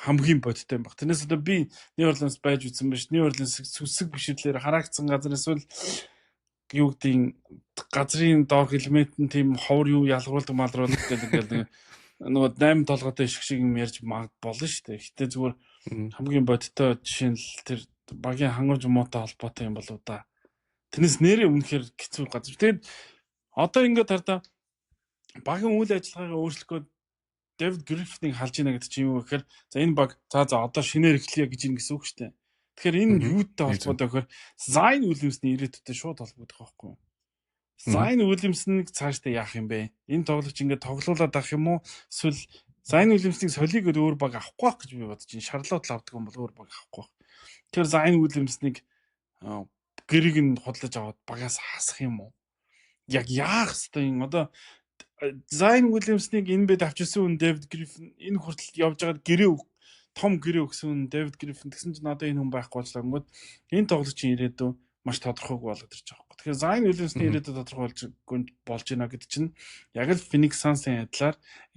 Speaker 2: хамгийн бодиттой юм баг. Тэрнээс одоо би New Orleans байж үзсэн байж New Orleans сүсэг бишрлээр хараагдсан газар эсвэл юу гэдгийг газрын доор элемент нь тийм ховор юу ялгаруулдаг малруулдаг гэдэг нөгөө 8 толгойтой ишг шиг юм ярьж болно шүү дээ. Гэтэ зүгээр хамгийн бодиттой жишээ нь тэр багийн хангамж муутай холбоотой юм болоо да. Тэрнээс нэрээ үнэхээр хэцүү газар. Тэгээд одоо ингээд хардаа багийн үйл ажиллагаагаа өөрчлөхөд David Griffin-ыг халж ийна гэдэг чинь юу гэхээр за энэ баг за одоо шинээр эхлэе гэж юм гэсэн үг шүү дээ. Тэгэхээр энэ юутай холбоотой гэхээр Zion Williams-ний ирээдүйтэй шууд холбогдох байхгүй юу? Zion Williams-ыг цаашдаа яах юм бэ? Энэ тоглогч ингээд тоглоулаад авах юм уу? Эсвэл Zion Williams-ыг солигод өөр баг авахгүй байх гэж би бодож байна. Шарлот лавдаг юм бол өөр баг авахгүй байх. Тэгэхээр Zion Williams-ыг гэрийг нь худлаж аваад багаас хасах юм уу? Яг яах ёстой юм? Одоо Zion Williams-ыг энэ бэд авчирсан хүн David Griffin энэ хүртэл явж байгаа гэрээ том гэрээ өгсөн David Griffin гэсэн чинь одоо энэ хүн байхгүй болчихлоо. Ингээд энэ тоглогчийн ирээдүй маш тодорхойгүй болоод ирж байгаа юм. Тэгэхээр Zion Williams-ийн ирээдүй тодорхой болж байна гэдэг чинь яг л Phoenix Suns-ийн адилаар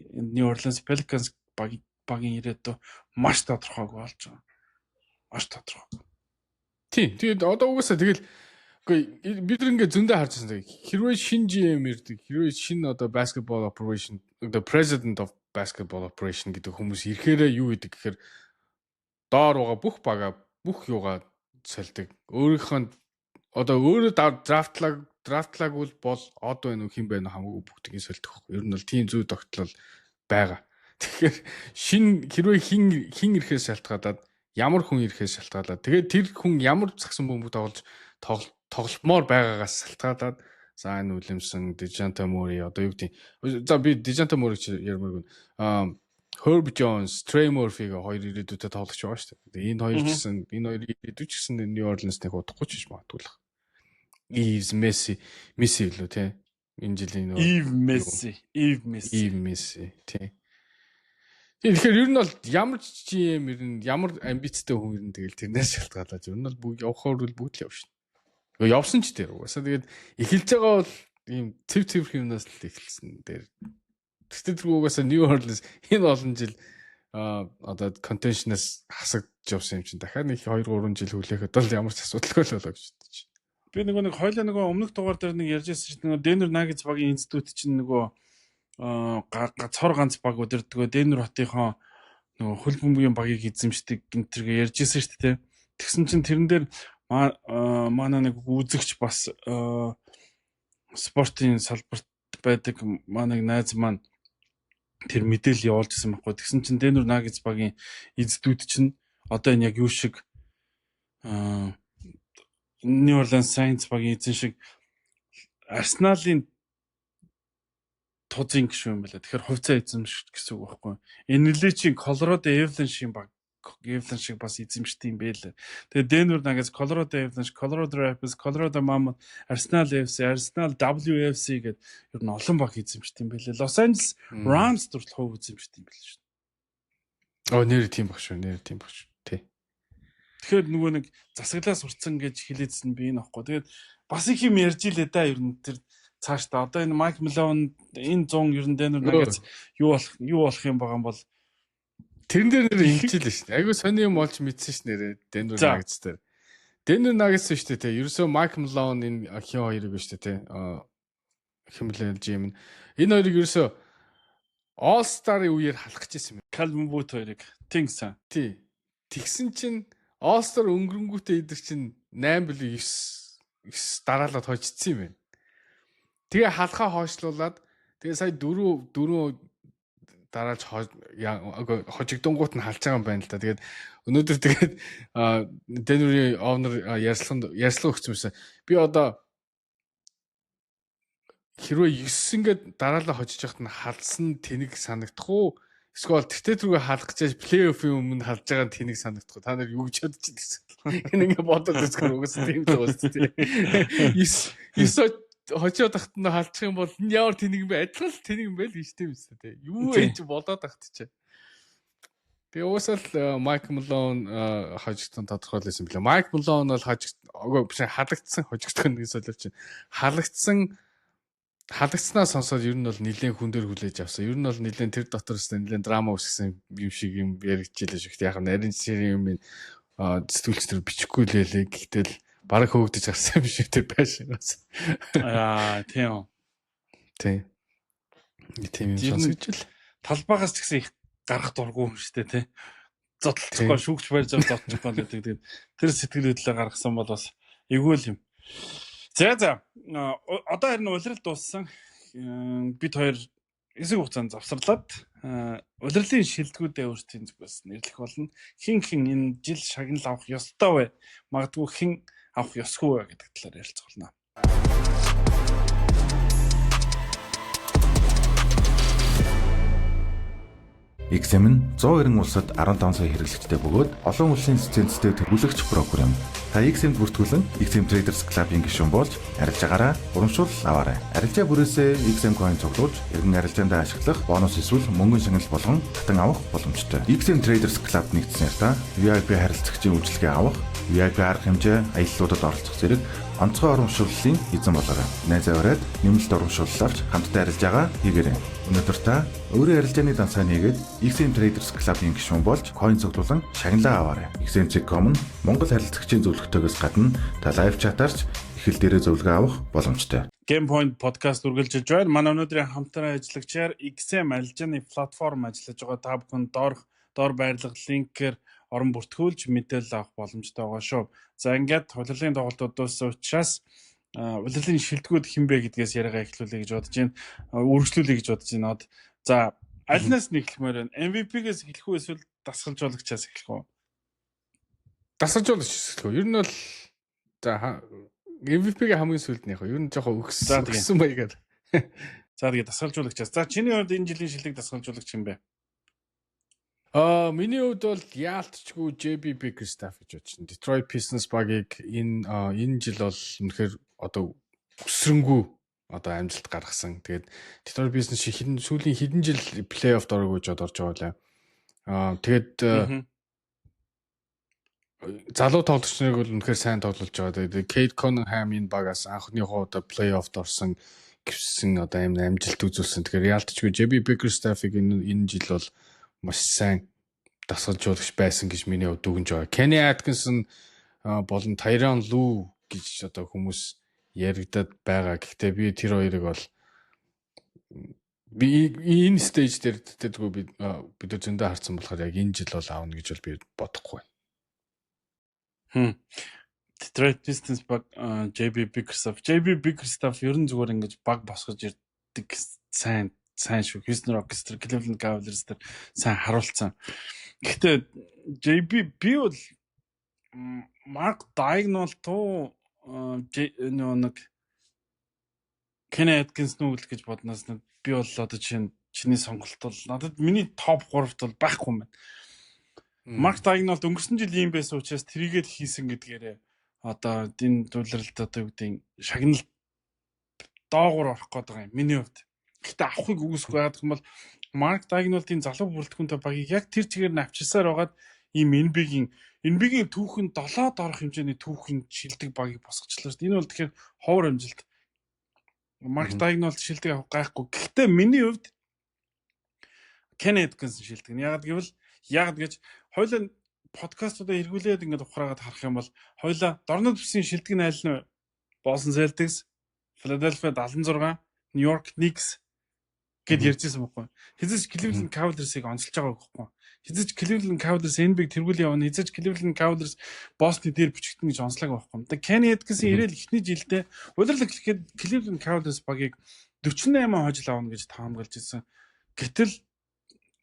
Speaker 2: New Orleans Pelicans багийн ирээдүй маш тодорхойгүй болж байгаа. Маш тодорхой. Тийм. Тэгээд одоо угаасаа тэгэл бид нар ингээд зөндөө харж байгаа. Хэрвээ шинэ GM ирдэг, хэрвээ шинэ одоо basketball operation, the president of basketball operation гэдэг хүмүүс ирэхээрээ юу гэдэг гэхээр доор байгаа бүх бага бүх юугаа сольдог. Өөрийнх нь одоо өөрөө драфтлаг бол од байна уу хэн байна уу хамаагүй бүгдийг сольдог. Ер нь бол тийм зүй тогтлол байгаа. Тэгэхээр хэрвээ хин ирэхээс шалтгаалаад ямар хүн ирэхээс шалтгаалаад тэгээд тэр хүн ямар загсан бөмбөг тоглож тоглолмоор байгаагаас шалтгаалаад Zion Williamson, DeJounte Murray одоо юу гэдэг. За би DeJounte Murray-г ярмаар гэнэ. Herb Jones, Trey Murphy-г хоёр ирээдүйдээ тоглож байгаа шүү дээ. Энэ хоёр гэсэн энэ хоёр ирээдүй ч гэсэн New Orleans-ыг удахгүй ч гэж магадгүй л. Eves Messi лөө тий. Энэ жилийн
Speaker 1: Eve Messi
Speaker 2: тий. Тэгэхээр ер нь бол ямар GM ер нь ямар амбицтай хүн ер нь тэгэл тэрнээс шалтгаалаад ер нь бол бүгд явахаар бол бүгд л явна шүү. Гэхдээ явсан ч дээр угаасаа тэгээд эхэлж байгаа бол ийм цэв юмнаас л эхэлсэн дээр. Тэгтээ тэргүй угаасаа New Orleans энэ олон жил одоо contention-аас хасагдж явсан юм чинь дахиад нэг 2-3 жил хүлээхэд бол ямар ч асуудалгүй л болоо гэж бодчих.
Speaker 1: Би нэг хоёлаа өмнөх дугаар дээр нэг ярьжсэн чинь Denver Nuggets багийн институт чинь цор ганц баг өдөрдгөө Denver хотынхоо хөл бөмбөгийн багийг эзэмшдэг гэнтэргээ ярьжсэн шүү дээ. Тэгсэн чинь тэрэн дээр манай нэг үзэгч бас спортын салбарт байдаг манай найз маань тэр мэдээлэл явуулж ирсэн байхгүй. Тэгсэн чинь Denver Nuggets багийн эзэдүүд чинь одоо энэ яг юу шиг New Orleans Saints багийн эзэн шиг Arsenal-ийн тузын гишүүн юм байна. Тэгэхээр хувьцаа эзэмших гэсэн үг байхгүй. Энэ нэлээ чинь Colorado Avalanche шиг бас эзэмшдэг юм бэ л. Тэгээ Denver Nuggets, Colorado Avalanche, Colorado Rapids, Colorado Mammoth, Arsenal FC, Arsenal WFC гэдэг ер нь олон баг эзэмшдэг юм бэ л. Los Angeles Rams дуртай хувь эзэмшдэг юм байна шүү дээ.
Speaker 2: Нэр тийм баг шүү. Тий.
Speaker 1: Тэгэхээр нөгөө нэг засаглаас урцсан гэж хэлээдсэн би энэ аахгүй. Тэгээд бас их юм ярьж илээ да ер нь тэр цааш та одоо энэ Mike Malone энэ 100 ер нь Denver Nuggets юу болох юм байгаа юм бол
Speaker 2: тэрэн дээр нэр ингэжлээ шүү дээ. Айгуу сони юм болж мэдсэн ш нэрээ Denver Nuggets дээр. Denver Nuggets шүү дээ те. Ерөөсөө Mike Malone энэ хин хоёрыг шүү дээ те. Хэмлэл GM нь. Энэ хоёрыг ерөөсөө All Star-ийн үеэр халах гэсэн юм.
Speaker 1: Calvin Booth хоёрыг Tinksan.
Speaker 2: Тий. Тэгсэн чинь All Star өнгөрөнгүүтээ идэр чинь 8 билүү 9 дараалаад хожицсан юм байна. Тэгээ халахаа хойшлуулад тэгээ сая 4 дараалж хожигдонгууд нь халж байгаа юм байна л да. Тэгээд өнөөдөр тэгээд Denver-ийн owner ярьслага өгсөн юмсан. Би одоо хэрвээ 9 ингээд дараалал хожиж яхад нь халсан тэнэг санагдах уу? Эсвэл тэгтээ түрүү халах гэж плей-оффын өмнө халж байгаа тэнэг санагдах уу? Та нар юу гэж бодож байна? Энэ ингээд бодоод үзэхээр угсаа тийм л байна тийм. 9 хожоод тахт нь халчих юм бол энэ ямар тэнэг юм бэ? Адилхан л тэнэг юм байл гэж тийм үстэй тийм. Юу ээж бодоод тахт чи. Тэгээ уусаа л Mike Malone хожигдсон тодорхойлсон билээ. Mike Malone бол халагдсан хожигдох нэг солиор чинь. Халагдсанаа сонсоод ер нь бол нэлээд хүн дээр хүлээж авсан. Ер нь бол нэлээд тэр дотороос нэлээд драма үүсгэсэн юм шиг юм яригдчихлээ шүү дээ. Яг нарийн серийн юм сэтгүүлч төр бичихгүй лээ. Гэтэл бараг хөөгдөж гарсан юм шиг тэр байшингаас.
Speaker 1: Тийм.
Speaker 2: Тийм юм сонсож л.
Speaker 1: Талбайгаас ч гэсэн их гарах дургүй юм шүү дээ тий. Зодтолцохгүй шүүгч барьж зодтолцохгүй гэдэг. Тэр сэтгэл хөдлөлөө гаргасан бол бас эвгүй юм. За одоо харин улирал дууссан. Бид хоёр эсэг хугацаанд завсарлаад улирлын шилдэгүүдээ өөрсдийн зүгээс нэрлэх болно. Хин энэ жил шагнал авах ёстой вэ? Магадгүй хин авах ёсгүй вэ гэдэг талаар ярилцах болно.
Speaker 3: XM нь 190 улсад 15 сая хэрэглэгчтэй бөгөөд олон улсын цэцэнцтэй төлөвлөгч програм. Та XM бүртгүүлэн XM Traders Club-ийн гишүүн болж арилжаагаараа урамшуул аваарай. Арилжаа бүрээсээ XM coin цуглуулж иргэн арилжаандаа ашиглах бонус эсвэл мөнгөн шагнал болгон татан авах боломжтой. XM Traders Club нэгдснээр та VIP харилцагчийн үйлчилгээ авах, VIP арга хэмжээ аяллуудад оролцох зэрэг онцгой урамшууллын эзэн болоорой. Найзаа ураад нэмэлт урамшуулал авч хамтдаа арилжаагаа хийгээрэй. Өнөөдөр та өөрийн арилжааны дансаа нэгээд XM Traders Club-ийн гишүүн болж coin цуглуулан шагналаа аваарай. XM.com нь Монгол харилцагчийн зөвлөгтэйгээс гадна та лайв чатаарч их хэл дээрээ зөвлөгөө авах боломжтой.
Speaker 1: Game Point podcast үргэлжилж байна. Манай өнөөдрийн хамтран ажиллагчаар XM арилжааны платформ ажиллаж байгаа. Та бүхэн доор байрлал линкээр орон бүртгүүлж мэдээлэл авах боломжтой байгаа шүү. За ингээд улирлын тоглолтуудаас учраас улирлын шилдэгүүд хинбэ гэдгээс яриагаа эхлүүлэе гэж бодож байна. Үргэлжлүүлэе гэж бодож байна. За алинаас нэг хэлмээр байна. MVP-гээс эхлэх үү эсвэл дасгалжуулагчаас эхлэх үү?
Speaker 2: Дасгалжуулагч эхлэх үү? Ер нь бол за MVP-г хамгийн сүүлд нь яг юу нэг жоохон өгсөн баягаар.
Speaker 1: За тэгээд дасгалжуулагчаас. За чиний хувьд энэ жилийн шилдэг дасгалжуулагч юм бэ?
Speaker 2: Миний хувьд бол яалтчгүй JB Bickerstaff гэж бодчихно. Detroit Pistons багийг энэ жил бол үнэхээр одоо өсрөнгүү одоо амжилт гаргасан. Тэгээд Detroit Pistons сүүлийн хэдэн жил плей-офф ороогүй жоод орж байгаа лээ. Тэгээд залуу тоглогч нарыг бол үнэхээр сайн тоглуулж байгаа. Тэгээд Cade Cunningham энэ багаас анхныхоо одоо плей-оффд орсон гэсэн одоо амжилт үзүүлсэн. Тэгэхээр яалтчгүй JB Bickerstaff-ыг энэ жил бол маш сайн дасгалжуулагч байсан гэж миний хувьд дүгнж байгаа. Kenny Atkinson болон Tyronn Lue гэж одоо хүмүүс яригадад байгаа. Гэхдээ би тэр хоёрыг бол би энэ стейж дээр тэтгэдэггүй бид зөндөө харсан болохоор яг энэ жил бол аавна гэж бол би бодохгүй.
Speaker 1: Detroit Pistons баг JB Bickerstaff ер нь зүгээр ингэж баг босгож ирдэг сайн шүү. Houston Rockets тэр Cleveland Cavaliers тэр сайн харуулсан. Гэхдээ би бол Mark Daigneault туу нэг Kenny Atkinson үйл гэж бодноос би бол одоо чиний сонголт бол надад миний топ 3-т бол байхгүй юм байна. Mark Daigneault өнгөрсөн жил ийм байсан учраас тэрийгэд хийсэн гэдгээрээ одоо энэ зүйлрэлд одоо юу гэдэг шагналт доогуур орох гээд байгаа юм миний хувьд. Гэхдээ авахыг үгүйсгүй яадаг юм бол Mark Daigneault-ийн залуу бүрэлдэхүүнтэй багийг яг тэр чигээр нь авчирсаар байгаад ийм NBA-гийн түүхэнд 7-д орох хэмжээний түүхэнд шилдэг багийг босгочлаа шүү дээ. Энэ бол тэгэхээр ховор амжилт. Mark Daigneault шилдэг авах гайхгүй. Гэхдээ миний хувьд Kenny Atkinson шилдэг. Яг гэж хоёулаа подкастуудаа эргүүлээд ингээд ухраагаад харах юм бол хоёулаа дорнод бүсийн шилдэг нь аль нь Boston Celtics, Philadelphia 76, New York Knicks гэд ярьжсэн байхгүй. Хэзээ ч Cleveland Cavaliers-ыг онцолж байгаа байхгүй. Хэзээ ч Cleveland Cavaliers NBA-г тэргүүл явна. Хэзээ ч Cleveland Cavaliers Boston-ийн дээр бичигдэн гэж онцлог байхгүй. Тэгээ Kenny Atkinson ирээл эхний жилдээ удирдлага гэхэд Cleveland Cavaliers багийг 48 хожил авна гэж таамаглаж ирсэн. Гэтэл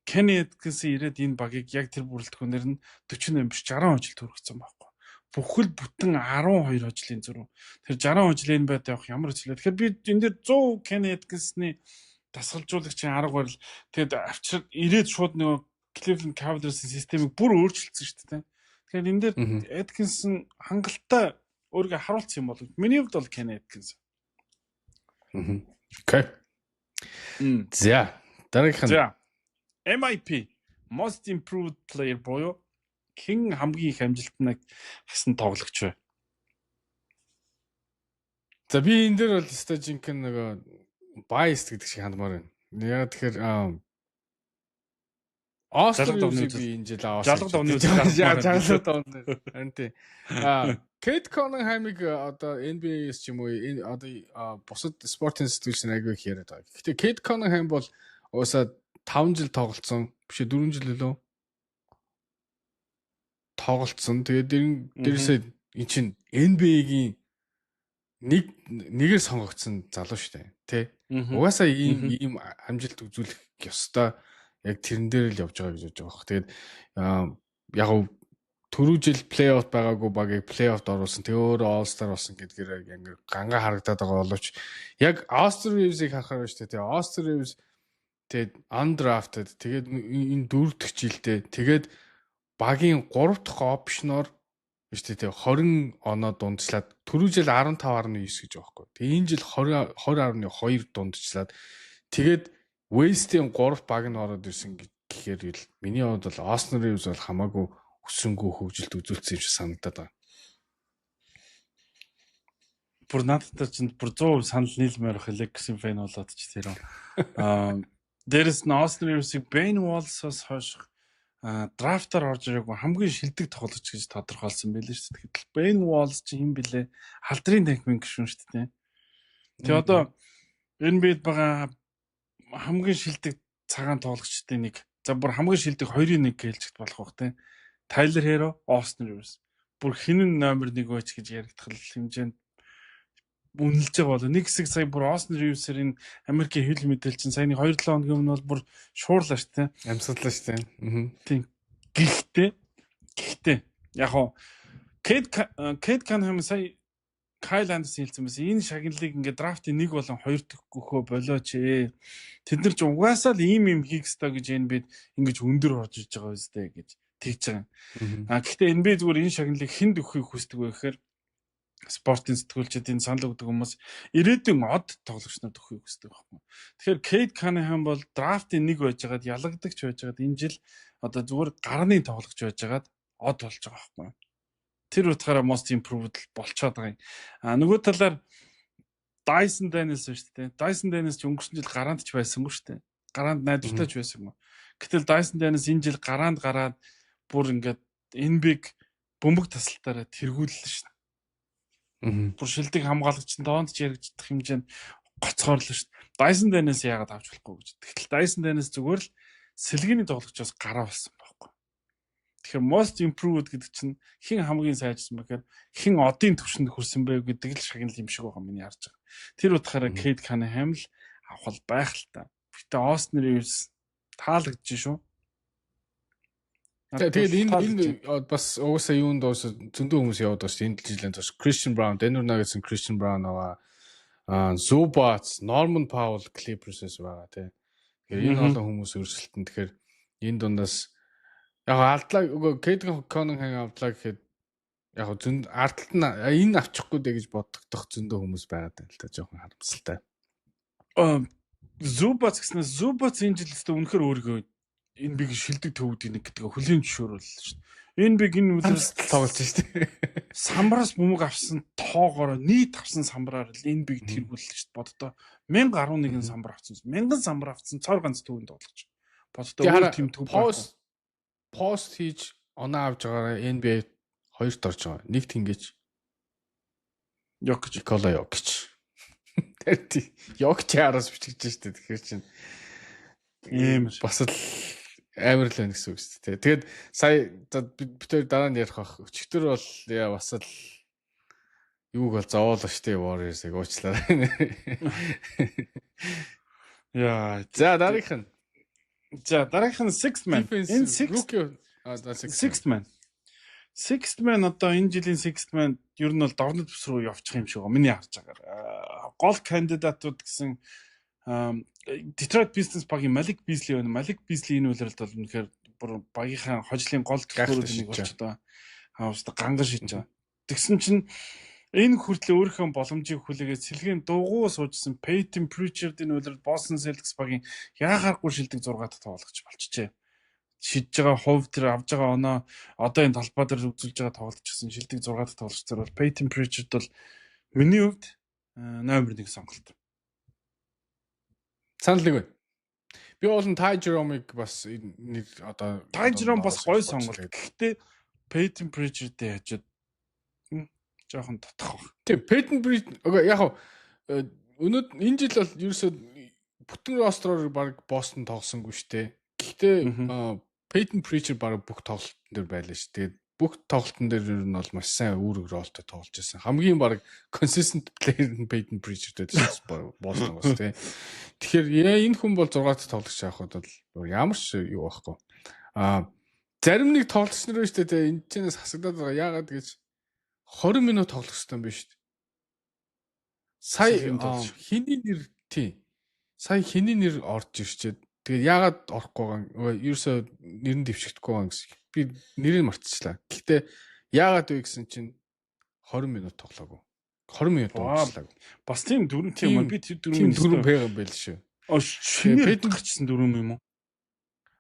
Speaker 1: Kenny Atkinson ирээд энэ багийг яг тэр бүрэлдэхүүнээр нь 48 биш 60 хожил түргэсэн байхгүй. Бүхэл бүтэн 12 хожлын зөрүү. Тэр 60 хожлын байд явах ямар хэцүү. Тэгэхээр би энэ дээр 100 Kenny Atkinson-ы дасгалжуулагчийн арга барил тэгэд авчир ирээд шууд нөгөө Cleveland Cavaliers-ийн системийг бүр өөрчилсөн шүү дээ. Тэгэхээр энэ дээр Atkinson хангалттай өөрийгөө харуулсан юм бол миний хувьд бол Kenny Atkinson.
Speaker 2: Окей. За, дараагийнх нь
Speaker 1: MIP Most Improved Player буюу хэн хамгийн их амжилтныг хасан тоглогч вэ?
Speaker 2: За би энэ дээр бол стажинкэн нөгөө biased гэдэг шиг хандмаар байна. Яг тэгэхээр Austin Reeves би энэ жил авсан.
Speaker 1: Жалгад овны үсэг
Speaker 2: жалгад овны. Харин тий. Cade Cunningham-ыг одоо NBA-с ч юм уу энэ одоо бусад спортын сэтгүүлч нар агай их яриад байгаа. Гэхдээ Cade Cunningham бол уусаа 5 жил тоглолцсон. Биш 4 жил лөө тоглолцсон. Тэгээд дээрээсээ эн чинь NBA-гийн нэгээр сонгогдсон залуу шүү дээ. Тэ. Угаасаа ийм амжилт үзүүлэх ёстой яг тэрэн дээр л явж байгаа гэж бодож байгаа. Тэгээд яг түрүү жил плей-офф байгаагүй багийг плей-оффд оруулсан. Тэгээ өөрөө All-Star болсон гэдгээр ингээд гангаа харагдаад байгаа боловч яг Austin Reeves-ийг харахаар байна шүү дээ. Тэгээ Austin Reeves тэгээд undrafted тэгээд энэ 4 дахь жилдээ тэгээд багийн 3 дахь опшноор шүү дээ 20 оноо дундчлаад түрүү жил 15.9 гэж байгаа байхгүй. Тэгээ энэ жил 20.2 дундчлаад тэгээд West-ийн 3 баг нь ороод ирсэн гэхээр миний хувьд бол Austin Reeves бол хамаагүй өсөнгөө хөгжилт үзүүлсэн юм шиг санагдаад байна.
Speaker 1: Бүр надад чинь бүр 100% санал нийлмээр байх Lakers-ийн фэн болоод ч тэр. Дээрээс нь Austin Reeves-ийг Ben Wallace-аас хойш драфтаар орж ирээгүй хамгийн шилдэг тоглогч гэж тодорхойлсон байлээ шүү дээ. Гэтэл Ben Wallace чи хэм блэ? Халдрын танкмын гишүүн шүү дээ. Тэгээ одоо NBA-д байгаа хамгийн шилдэг цагаан тоглогчдын нэг. За бүр хамгийн шилдэг 2-1 гэлжих болох бах тийм. Tyler Hero, Austin Reeves. Бүр хинэн номер 1 байж гэж яригдах хэмжээнд үнэлж байгаа болоо. Нэг хэсэг сая бүр Austin Reeves-ийн Америкийн хил мэдээлчин саяны 2-7 хоногийн өмнө бол бүр шуурлаа шүү дээ.
Speaker 2: Амьсгалаа шүү дээ.
Speaker 1: Тийм. Гэхдээ яг хоо Cade Cunningham сая Kyle Anderson хэлсэн байсан. Энэ шагналыг ингээд драфтын 1 болон 2 дэх гөхөө болооч ээ. Тэд нар ч угаасаа л ийм хийх ёстой гэж NBA ингэж өндөр орж иж байгаа үстэй гэж тэгж байгаа. Гэхдээ NBA зүгээр энэ шагналыг хэн өгөхийг хүсдэг вэ гэхээр спортын сэтгүүлчдийн санал өгдөг хүмүүс ирээдүйн од тоглогч нарт өгөхийг хүсдэг байхгүй. Тэгэхээр Cade Cunningham бол драфтын 1 байжгаад ялгагдагч байжгаад энэ жил одоо зүгээр гарны тоглогч байжгаад од болж байгаа байхгүй. Тэр утгаараа most improved болчиход байгаа юм. Нөгөө талаар Dyson Daniels шүү дээ. Dyson Daniels ч өнгөрсөн жил гараанд ч байсангүй шүү дээ. Гараанд найдвартай ч байсангүй. Гэтэл Dyson Daniels энэ жил гараанд гараад бүр ингээд NBA-г бөмбөг тасалтаараа тэргүүллээ шүү дээ. Бүр шилдэг хамгаалагч доонд ч яригдчих хэмжээнд гоцгоорлоо шүү дээ. Dyson Daniels яагаад авч болохгүй гэж. Тэгтэл Dyson Daniels зүгээр л сэлгээний тоглогчоос гараа болсон байхгүй. Тэгэхээр most improved гэдэг чинь хэн хамгийн сайжсан бэ гэхээр хэн одын түвшинд хүрсэн бэ гэдэг л шагнал юм шиг байгаа миний харж байгаа. Тэр утгаараа Cade Cunningham л авах байх л та. Гэтэ Austin Reeves таалагдж шүү.
Speaker 2: Тэгээд энэ бас уусаа юунд доос зөндөө хүмүүс яваад байна шүү. Энэ жилийн доос Christian Brown, Denver Nuggets Christian Brown аваа, Zubac, Norman Powell Clippers-с байгаа тий. Тэгэхээр энэ олон хүмүүс өрсөлдөн. Тэгэхээр энэ дундаас яг алдлаа Cade Cunningham авдлаа гэхэд яг зөнд ардталт нь энэ авчихгүй дээ гэж боддог зөндөө хүмүүс байгаа даа л та жоохон харамсалтай.
Speaker 1: Zubac гэснээр Zubac энэ жилдээ үнэхээр өөрийгөө энэ биг шилдэг төвүүдийн нэг гэдэг хөлийн зөвшөөрөл шүү дээ. Энэ биг энэ үлрэл
Speaker 2: тоглож шүү дээ.
Speaker 1: Самбараас бөмбөг авсан тоогоор нийт авсан самбараар л энэ биг тэргүүллээ шүү дээ. Боддоо 1011 самбар авсан. 1000 самбар авсан цоор ганц төвөнд тоглож. Боддоо өөр тим төв
Speaker 2: пост хийж оноо авж байгаараа NBA 2-т орж байгаа. Нэгт ингэж Nikola Jokic. Тэр Jokic араас бичиж шүү дээ. Тэгэхээр чинь ийм бас л амар л байна гэсэн үг шүү дээ. Тэгээд сая бид хоёр дараа нь ярих бах. Өчигдөр бол бас л юуг бол зовоолоо шүү дээ. Warriors-ыг уучлаарай.
Speaker 1: Яа,
Speaker 2: за дараагийнх
Speaker 1: нь Sixth Man. Энэ Sixth Man. Sixth Man одоо энэ жилийн Sixth Man ер нь бол дорнод бүс рүү явчих юм шиг байгаа. Миний харж байгаагаар. Гол кандидатууд гэсэн Detroit Pistons багийн Malik Beasley байна. Malik Beasley энэ үйлрэлд бол үнэхээр бүр багийнхаа хожлын гол төлөвлөрүүд нэг болчихдоо. Хаавста ганган шийдэж байгаа. Тэгсэн чинь энэ хүртлээ өөрийнхөө боломжийг хүлээгээд сэлгийн дугуй суужсэн Peyton Pritchard энэ үйлрэлд Boston Celtics багийн яахааргүй шилдэг 6-т тоглогч болчихжээ. Шидж байгаа хувь тэр авж байгаа оноо одоо энэ талбай дээр үзүүлж байгаа тоглолтчсан шилдэг 6-т тоглогч зэрэг бол Peyton Pritchard бол миний хувьд номер 1 сонголт.
Speaker 2: Санал нэг байна. Би бол Ty Jerome-ыг бас нэг одоо
Speaker 1: Ty Jerome бас гоё сонголт. Гэхдээ Peyton Pritchard-тэй хажууд жоохон дотох баг.
Speaker 2: Тийм, Peyton Pritchard яг өнөөдөр энэ жил бол ерөөсөө бүтэн ростроор баг Boston тоглосонгүй шүү дээ. Гэхдээ Peyton Pritchard баг бүх тоглолтын дээр байлаа шүү. Тэгээд бүх тоглолтын дээр ер нь бол маш сайн үүрэг ролтой тоглож байсан. Хамгийн баг consistent player нь Peyton Pritchard гэдэг Boston бас тий. Тэгэхээр энэ хүн бол 6-т тоглож авахд бол ямар ч юу байхгүй. Зарим нэг тоглогч нар байна шүү дээ. Энд чинээс хасагдаад байгаа. Яагаад гэж 20 минут тоглох хэрэгтэй юм биш үү? Сая хиний нэр тий. Сая хиний нэр орж ирчээд тэгээд яагаад орохгүй байгаа юм? Ерөөсөө нэр нь дэвшигдэхгүй байгаа гэсэн. Би нэрийг мартчихлаа. Гэхдээ яагаад вэ гэсэн чинь 20 минут тоглоогүй. 20 минут дууслаа.
Speaker 1: Бас тийм дөрөв тийм юм. Би тэр 4 минут
Speaker 2: байгаа байл шүү.
Speaker 1: Шинээр гарчсан 4 юм уу?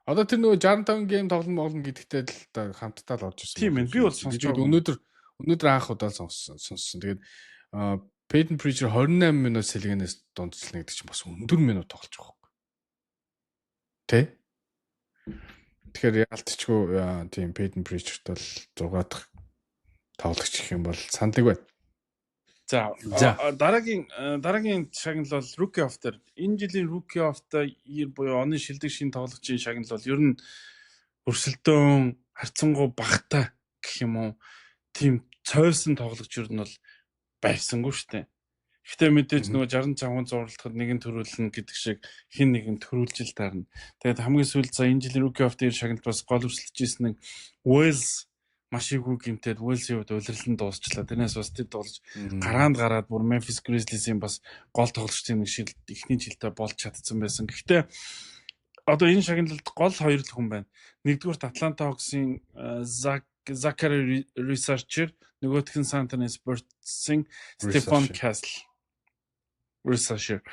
Speaker 2: Одоо тэр нөгөө 65 гейм тоглоно гэдэгтэй л хамтдаа л орж ирсэн.
Speaker 1: Тийм ээ. Би бол сонсож байгаа.
Speaker 2: Өнөөдөр анх удаа сонссон. Тэгээд Peyton Pritchard 28 минут сэлгэнээс дундчлна гэдэг чинь бас өндөр минут тоглож байгаа юм. Тэ? Тэгэхээр яалтчгүй тийм Peyton Pritchard бол 6 дахь тоглогч гэх юм бол саналыг байна.
Speaker 1: За дараагийн шагнал бол Rookie of the энэ жилийн Rookie of the Year буюу оны шилдэг шинэ тоглогчийн шагнал бол ер нь өрсөлдөөн харьцангуй багтаа гэх юм уу тийм цойрсон тоглогч ер нь бол байсангүй шүү дээ. Гэхдээ мэдээж нөгөө 65 зурлахад нэгэн төрүүлнэ гэдэг шиг хин нэгэн төрүүлжил таарна. Тэгээд хамгийн сүүлд за энэ жилийн Rookie of the Year шагналд бас гол өрсөлдөж ирсэн нэг Wells маш игүү гэмтээд Уэлсийн хувьд улирлан дуусчлаа. Тэрнээс бас тэд болж гараанд гараад бүр Memphis Grizzlies-ийн бас гол тоглогчдын нэг шиг эхний жилдээ болж чадсан байсан. Гэхдээ одоо энэ шагналд гол хоёр л хүн байна. Нэгдүгürt Atlanta Hawks-ийн Zachary Researcher, нөгөөх нь San Antonio Spurs-ийн Stephen Castle. Researcher.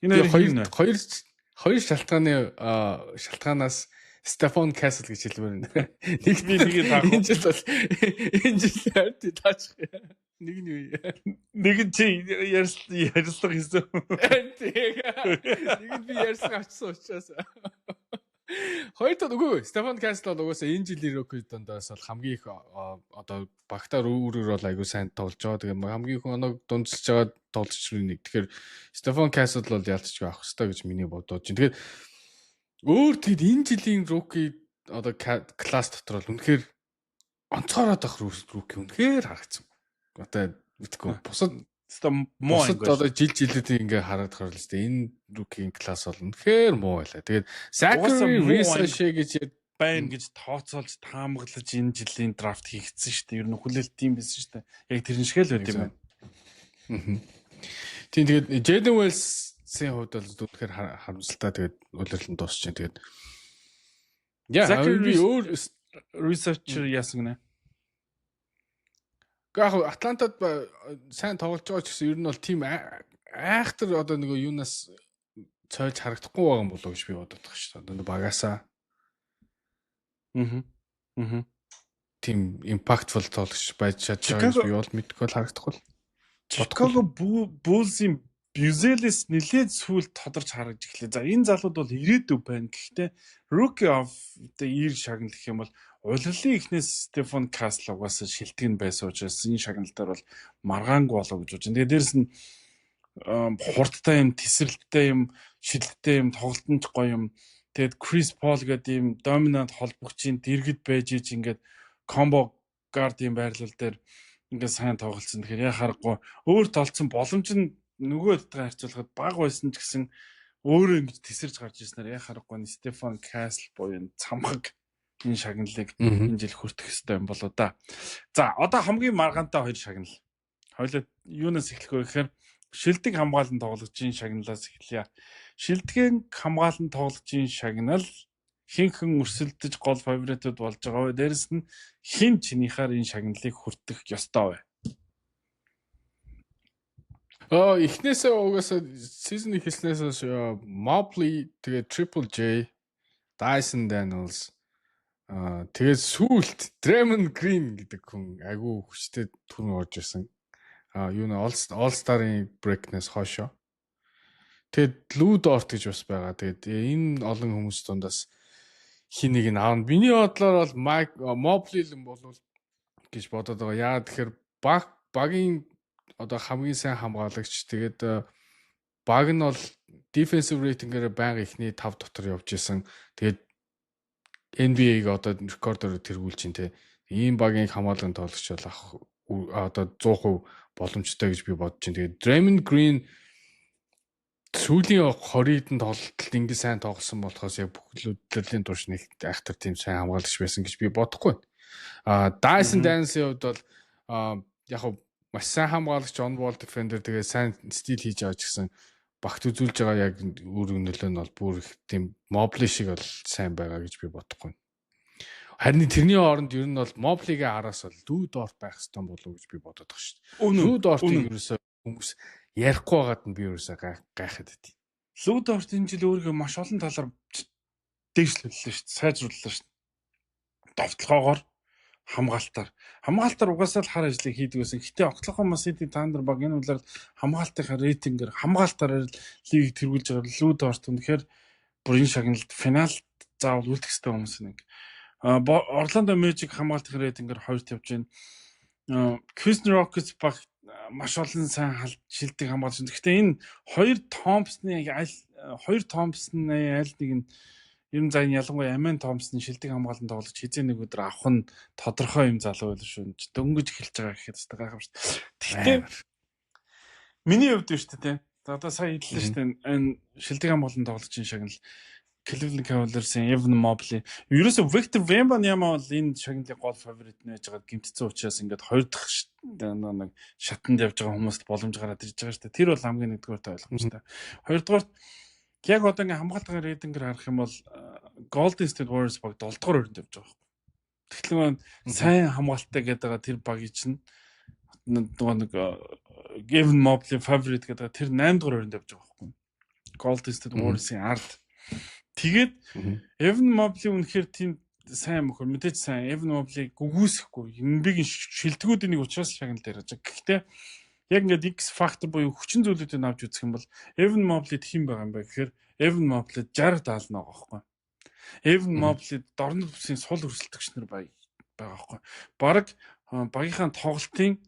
Speaker 1: Энэ хоёр шалтгаанаас Stephen Castle гэж хэлмээр байна. Нэг би нэгийг таах. Энэ жил хайрт таачих. Нэг нь юу? Нэг нь чи ярьслага хийсэн. Нэг нь би ярьслага авчихсан учраас. Хоёр тоо үгүй Stephen Castle бол угаасаа энэ жилийн рookie дондоос бол хамгийн их одоо багтаар өөрөөр бол айгүй сайн тоглож байгаа. Тэгээ хамгийн их оног дундсалж байгаа тоглогчрын нэг. Тэгэхээр Stephen Castle бол ялцчих авах хэрэгтэй гэж миний бодож байна. Тэгэхээр өөр тэгэд энэ жилийн rookie одоо класс дотор бол үнэхээр онцгороод ах rookie үнэхээр харагдсан. Одоо мэдгүй бусад одоо жилүүд ингээ хараад харвал л дээ энэ rookie-ийн класс бол үнэхээр муу байлаа. Тэгээд Zachary Researcher гэж байна гэж тооцоолж таамаглаж энэ жилийн драфт хийгдсэн шүү дээ. Ер нь хүлээлт тийм байсан шүү дээ. Яг тэр шиг л байт юм байна.
Speaker 2: Тийм тэгээд Jaden Wells-ийн хувьд бол үнэхээр харамсалтай тэгээд улирлан дуусч байна. Тэгээд
Speaker 1: Zachary өөр Researcher яасан гэнэ.
Speaker 2: Гэхдээ Атлантад сайн тоглож байгаа ч гэсэн ер нь бол тийм айхтар одоо нэг юунаас цойлж харагдахгүй байгаа юм болов уу гэж би бодоод байгаа шүү дээ. Одоо багасаа. Тийм impactful тоглож байж чадж байгаа би бол мэдгүй бол харагдахгүй.
Speaker 1: Chicago Bulls-ийн Buzelis нэлээд сүүл тодорч харагдж эхлэв. За энэ залууд бол ирээдүй байна. Гэхдээ Rookie of the Year шагнал гэх юм бол улирлын ихнээс Stephen Castle угаасаа шилтгэн байсан учраас энэ шагналаар бол маргаангүй болов гэж бодож байна. Тэгээд дээрэс нь хурдтай юм, тесрэлттэй юм, шилттэй юм, тоглолтонч гоё юм. Тэгээд Chris Paul гэдэг юм доминант холбогчийн дэргэд байж ич ингээд combo guard юм байрлал дээр ингээд сайн тоглолцсон. Тэгэхээр яа харахгүй өөр толцсон боломж нь нөгөөдтэй харьцуулахад бага байсан ч гэсэн өөрөө ингэж тесэрж гарч ирснээр яа харахгүй Stephen Castle буюу цамхаг энэ шагналыг энэ жил хүртэх ёстой юм болоо да. За одоо хамгийн маргаантай хоёр шагнал. Хоёулаа юунаас эхлэх вэ гэхээр шилдэг хамгаалан тоглогчийн шагналаас эхэлье. Шилдэгэн хамгаалан тоглогчийн шагнал хинхэн өрсөлдөж гол фаворитууд болж байгаа вэ? Дээрэс нь хин чинийхаар энэ шагналыг хүртэх ёстой вэ?
Speaker 2: Эхнээсээ угаасаа season эхэлснээс Mobley тэгээ Triple J, Dyson Daniels тэгээд сүүлд Draymond Green гэдэг хүн айгүй хүчтэй түрэн орж ирсэн. Юу нэ All Star-ын break-нээс хойшоо. Тэгээд Lou Dort гэж бас байгаа. Тэгээд энэ олон хүмүүс дундаас хин нэг нь аав. Миний бодлоор бол Mobley л болов гэж бодоод байгаа. Яа тэгэхээр багийн одоо хамгийн сайн хамгаалагч тэгээд баг нь бол defensive rating-ээр байнга ихний 5 дотор явж исэн. Тэгээд NBA-г одоо рекордоор тэргүүлж чинь те. Ийм багийн хамгаалгын тоглогч бол одоо 100% боломжтой гэж би бодож байна. Тэгээд Draymond Green сүүлийн 20-д тоглолтод ингэ сайн тоглосон болохоос яг бүх төлөвлөлийн турш нэг айхтар тийм сайн хамгаалагч байсан гэж би бодохгүй. Dyson Daniels-ийн хувьд бол яг маш сайн хамгаалагч on ball defender тэгээ сайн стил хийж байгаа ч гэсэн багт үзүүлж байгаа яг үүрэг нөлөө нь бол бүр их тийм Mobley шиг бол сайн байгаа гэж би бодохгүй. Харин тэрний оронд ер нь бол Mobley-гээ араас бол Lou Dort байх хэрэгтэй болов уу гэж би бодоод байгаа шүү дээ. Lou Dort-ийг ерөөсөө хүмүүс ярихгүй байгаад нь би ерөөсөө гайхаад байдیں۔
Speaker 1: Lou Dort энэ жил өөрийгөө маш олон талаар дээшлүүллээ шүү дээ. Сайжрууллаа шүү дээ. Довтлогоогоор хамгаалтаар угаасаа л хар ажлыг хийдэг байсан. Гэтэ Oklahoma City Thunder баг энэ үлээр хамгаалтынхаа рейтингээр хамгаалтаар лиг тэргүүлж байгаа Lou Dort үнэхээр бүр энэ шагналд финалд заавал үлдэх ёстой хүмүүс нэг. Orlando Magic хамгаалтын рейтингээр 2-т явж байна. Houston Rockets баг маш олон сайн шилдэг хамгаалагч. Гэхдээ энэ хоёр Thompson-ы аль нэг нь ер нь за энэ ялангуяа Amen Thompson шилдэг хамгаалан тоглож хизээ нэг өдөр авах нь тодорхой юм залуу байл шүү. Дөнгөж эхэлж байгаа гэхэд өстой гайхав шүү. Гэхдээ миний хувьд шүү дээ. Одоо сая хэллээ шүү дээ. Энэ шилдэг хамгаалан тоглож ин шагнал Cleveland Cavaliers-ийн Evan Mobley. Ерөөсө Victor Wembanyama бол энэ шагналын гол фаворит нэж байгаа гэмтцэн учраас ингээд хоёр дахь нэг шатанд явж байгаа хүмүүст боломж гараад ирж байгаа шүү дээ. Тэр бол хамгийн нэгдүгээр ойлгомжтой. Хоёрдугаар яг одоо ингээд хамгаалтын рейтингээр харах юм бол Golden State Warriors баг 7 дугаар өрөнд явж байгаа байхгүй. Тэгэхээр сайн хамгаалттай гэдэг байгаа тэр багийн чинь нэг Evan Mobley favorite гэдэг тэр 8 дугаар өрөнд явж байгаа байхгүй. Golden State Warriors-ийн ард. Тэгээд Evan Mobley үнэхээр тийм сайн мөхөр мэдээж сайн Evan Mobley гүгүйсэхгүй Embiid-ийн шилдэгүүдийн нэг учраас шагнал дээр байгаа. Гэхдээ яг ингээд X factor буюу хүчин зүйлүүдийг авч үзэх юм бол Evan Mobley тийм байгаа юм байна гэхээр Evan Mobley 60-70 байгаа байхгүй. Evan Mobley дорнод бүсийн сул өрсөлдөгч нар байгаа байхгүй. Бараг багийнхаа тоглолтын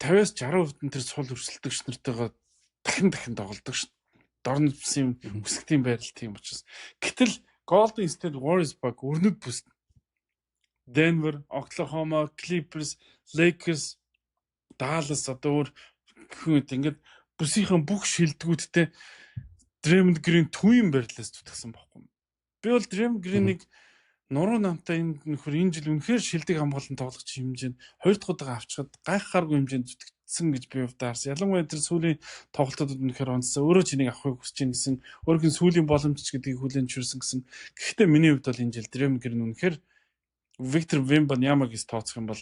Speaker 1: 50-60% нь тэр сул өрсөлдөгч нартайгаа дахин тоглодог шүү. Дорнод бүсийн үсгтийн байрал тийм учраас. Гэтэл Golden State Warriors баг өрнөд бүс Denver, Oklahoma, Clippers, Lakers, Dallas одоо гэх ингээд бүсийнхэн бүх шилдэгүүдтэй Draymond Green түүийн байрлалаас зүтгэсэн байхгүй. Би бол Draymond Green-ийг нуруу намтай энэ жил үнэхээр шилдэг хамгаалалтын тоглогч хэмжээнд хоёр дахь удаа авчихад гайхахааргүй хэмжээнд зүтгэсэн гэж би хувьдаарсан. Ялангуяа тэр сүүлийн тоглолтуудад үнэхээр онцсон. Өөрөө чинийг авахыг хүсэж байна гэсэн, өөрийн сүүлийн боломж гэдгийг хүлээн зөвшөөрсөн гэсэн. Гэхдээ миний хувьд бол энэ жил Draymond Green үнэхээр Victor Wembanyamag-ийг тооцох юм бол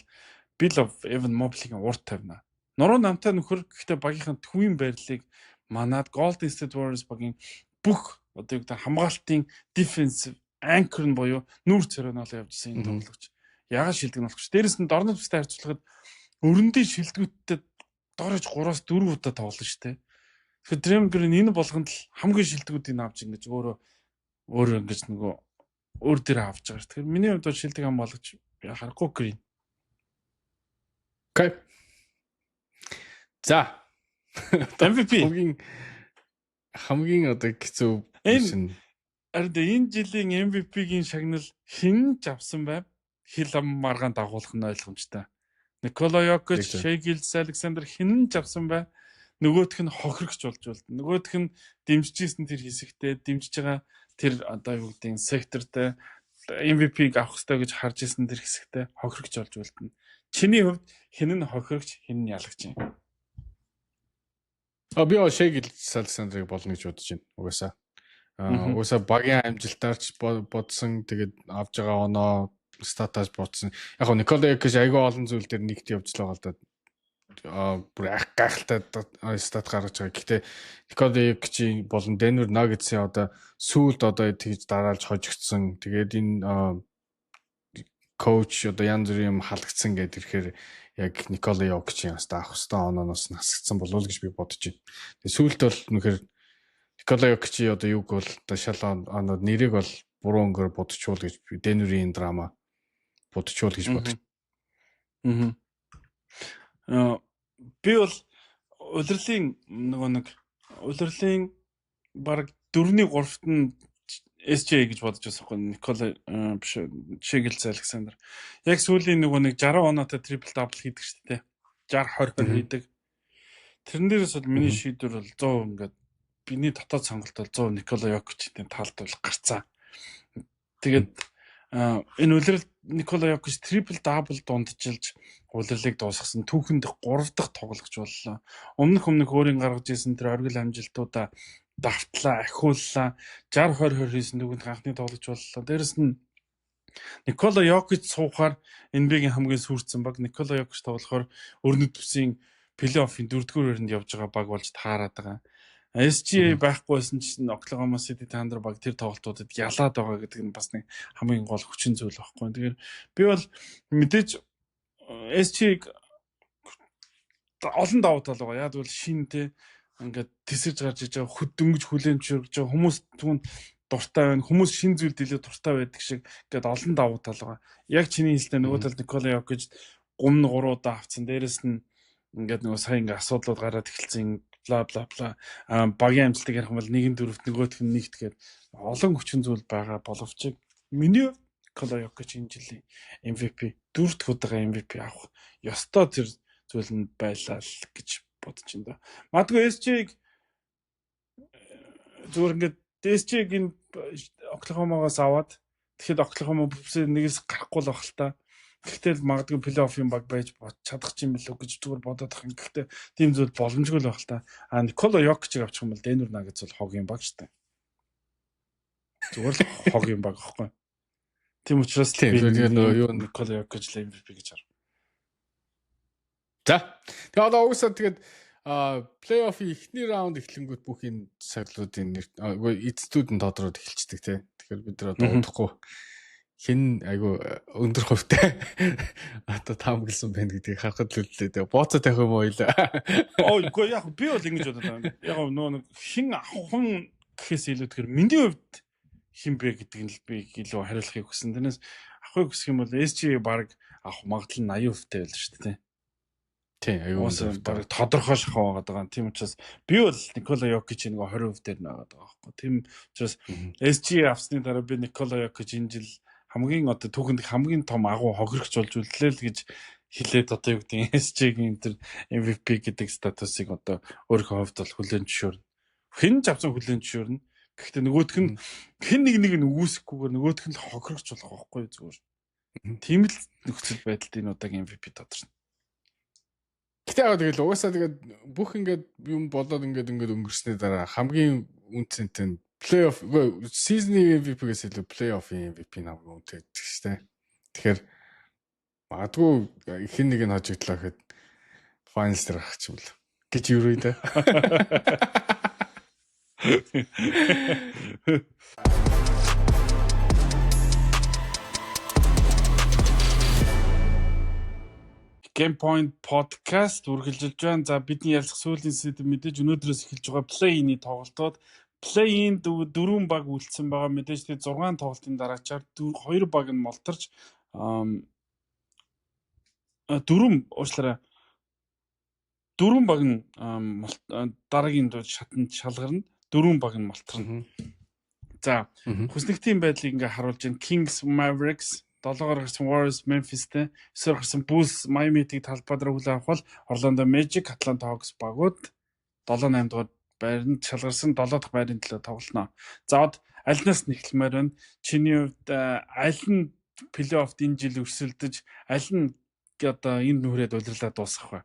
Speaker 1: Bill of Evan Mobley-ийн урд тавина. Нуруу намтай нөхөр гэхдээ багийнхан төвийн байрлалыг манад Golden State Warriors багийн бүх одоо юу гэдэг хамгаалтын defensive anchor нь буюу нүүр царайнаа явжсэн энэ тоглогч. Ягаад шилдэг нь болохч. Дээрээс нь дорнод бүстэй харьцуулахад өрөндийн шилдэгүүдтэй доорож 3-4 удаа тоглоно шүү дээ. Тэгэхээр Draymond Green энэ болгонд л хамгийн шилдэгүүдийг авч ингэж өөрөө ингэж нөгөө өөр дээр авч байгаа шүү. Тэгэхээр миний хувьд шилдэг хамгаалагч харахгүй Green.
Speaker 2: Окей. За.
Speaker 1: MVP
Speaker 2: хамгийн одоо хэцүү
Speaker 1: энэ жилийн MVP-гийн шагнал хэн ч авсан байв? Хил маргаан дагуулах нь ойлгомжтой. Никола Йокич, Шей Гилс, Александр хэн ч авсан байв? Нөгөөх нь хохирогч болж байна. Нөгөөх нь дэмжижсэн тэр хэсэгтээ дэмжиж байгаа тэр одоо юу гэдэг нь сектортой MVP-г авах хэрэгтэй гэж харж ирсэн тэр хэсэгтээ хохирогч болж байна. Чиний хувьд хэн нь хохирогч, хэн нь ялагч юм?
Speaker 2: Би Шей Гилс, Александрыг болно гэж бодож байна. Угаасаа. Угаасаа багийн амжилтаарч бодсон тэгээд авж байгаа оноо статаж бодсон. Яг нь Никола Йокич айгүй олон зүйл дээр нэгт явж л байгаа л да. Бүр гайхалтай стат гаргаж байгаа. Гэхдээ Никола Йокичийн болон Denver Nuggets-ийн одоо сүүлд одоо тэгж дараалж хожигдсон. Тэгээд энэ коуч одоо янз бүрийн юм халагдсан гэдэг ирэхээр яг Никола Йокичийн хаста авах хэвээр онооноос насгдсан болов уу гэж би бодож байна. Тэгээд сүүлд бол үнэхээр Никола Йокичи одоо юуг бол шал оноод нэрийг бол буруу өнгөөр бодчихвол гэж би Denver-ийн драма бодчихвол гэж бодож.
Speaker 1: Би бол улирлын улирлын баг 4-ний 3-т нь SJ гэж бодож байсан байхгүй Никола биш Шей Гилс Александр. Яг сүүлийн нэг 60 оноотой трипл дабл хийдэг шүү дээ. 60-20 хийдэг. Тэрэн дээрээс бол миний шийдвэр бол 100 ингээд биний дотоод сонголт бол 100 Никола Йокичийн талд бол гарцаа. Тэгээд энэ улирал Никола Йокич трипл дабл дунджилж улирлыг дуусгасан түүхэнд 3 дахь тоглогч боллоо. Өмнөх өөрийн гаргаж ирсэн тэр оргил амжилтуудаа давтлаа, ахиуллаа. 60-20 хийсэн түүхэнд анхны тоглогч боллоо. Дээрэс нь Никола Йокич суухаар NBA-гийн хамгийн сүрцэн баг Никола Йокич тоглохоор өрнөд бүсийн плей-оффын 4-р өрөнд явж байгаа баг болж таарад байгаа. SGA байхгүйсэн чинь Oklahoma City Thunder баг тэр тоглолтуудад ялаад байгаа гэдэг нь бас нэг хамгийн гол хүчин зүйл байхгүй. Тэгэхээр би бол мэдээж SGA-г олон давуу тал байгаа. Яг бол шинэ ингээд тесэж гарч иж байгаа хөд дөнгөж хүлэн зөвшөөрж байгаа хүмүүс түн дуртай байна. Хүмүүс шинэ зүйл дэлээ дуртай байдаг шиг ингээд олон давуу тал байгаа. Яг чиний хэлсэн нөгөө талд Никола Йокич 3 удаа авцсан. Дээрэс нь ингээд нөгөө сая ингээд асуудлууд гараад эхэлсэн бла бла бла багийн амжилтыг ярих юм бол 1-4-т нөгөөх нь нэгт гээд олон хүчин зүйл байгаа боловч миний Никола Йокич энэ жилийн MVP 4 дахь удаа MVP авах ёстой тэр зүйл нь байлаа л гэж бодож байна да. Магадгүй SJ-г зүгээр ингээд SJ-г энэ Оклахомагаас аваад тэгэхэд Оклахома бүсээ нэгээс гарахгүй л баг л та. Гэхдээ л магадгүй плей-оффын баг байж чадах юм билүү гэж зүгээр бодоод байгаа юм. Гэхдээ тийм зүйл боломжгүй л баг л та. Никола Йокичийг авчих юм бол Денвер Нагетс бол хогийн баг шүү дээ. Зүгээр л хогийн баг аахгүй. Тийм учраас
Speaker 2: би юу
Speaker 1: Никола Йокич л MVP гэж харав.
Speaker 2: За. Тэгээ одоо уусаа тэгээд плей-оффын эхний раунд эхлэнгүүт бүх энэ цаглуудын эцэстүүд нь тодорхойд эхэлчихдэг тий. Тэгэхээр бид нар одоо удахгүй хэн айгу өндөр хувьтай одоо таамагласан байна гэдгийг харахад л үлээ. Тэгээ бооцоо тавих юм уу илээ.
Speaker 1: Үгүй яг би бол ингэж бодод байна. Яг нөгөө хэн ахын гэхээс илүү тэгэхээр миний хувьд хэн бэ гэдэг нь л би илүү хариулахыг хүсэн. Тэрнээс ахыг хүсэх юм бол SG баг авах магадлал нь 80% байл шүү дээ тий.
Speaker 2: Тийм аюу
Speaker 1: баг тодорхой шахаа байгаа. Тийм учраас би бол Никола Йокич нэг 20% дээр байгаа байхгүй. Тийм учраас SG авсны дараа би Никола Йокич энэ жил хамгийн одоо түүхэнд хамгийн том агуу хохирогч болж үлдлээ л гэж хэлээд одоо юу гэдэг SG-ийн тэр MVP гэдэг статусыг одоо өөрийнхөө хувьд бол хүлээн зөвшөөрнө. Хэн ч авсан хүлээн зөвшөөрнө. Гэхдээ нөгөөх нь хэн нэг нь үүсэхгүйгээр нөгөөх нь л хохирогч болох байхгүй зүгээр. Тийм л нөхцөл байдалд энэ удаагийн MVP тодорхой.
Speaker 2: Гэтэ тэгэл угаасаа тэгээд бүх ингээд юм болоод ингээд өнгөрснээ дараа хамгийн үнцэнтэй плей-офф season-ийн MVP-гээс илүү плей-оффын MVP намайг үнэтэй гэдэг шүү дээ. Тэгэхээр магадгүй хэн нэг нь хожигдлаа гэхэд finals дээр гарах юм бол гэж юу вэ дээ. Game Point podcast үргэлжилж байна. За бидний ярилцах сүүлийн сэдэв мэдээж өнөөдрөөс эхэлж байгаа play-ины тоглолтууд. Play-ин 4 баг үлдсэн байгаа. Мэдээж тэгээд 6 тоглолтын дараачаар 2 баг нь молторч 4 баг нь дараагийн шатанд шалгарна. 4 баг нь молторно. За хүснэгтийн байдлыг ингээ харуулж байна. Kings, Mavericks 7-оор гарсан Warriors, Memphis-тэй 9-оор гарсан Bulls, Miami-ийг талбайд хүлээн авах бол Orlando Magic, Atlanta Hawks багууд 7-8 дугаар байранд шалгарсан 7 дахь байрны төлөө тоглоно. За од альнаас нэхлэмээр байна. Чиний хувьд аль нь плей-оффд энэ жил өрсөлдөж, аль нь одоо энэ нүрээд удирлаа дуусгах вэ?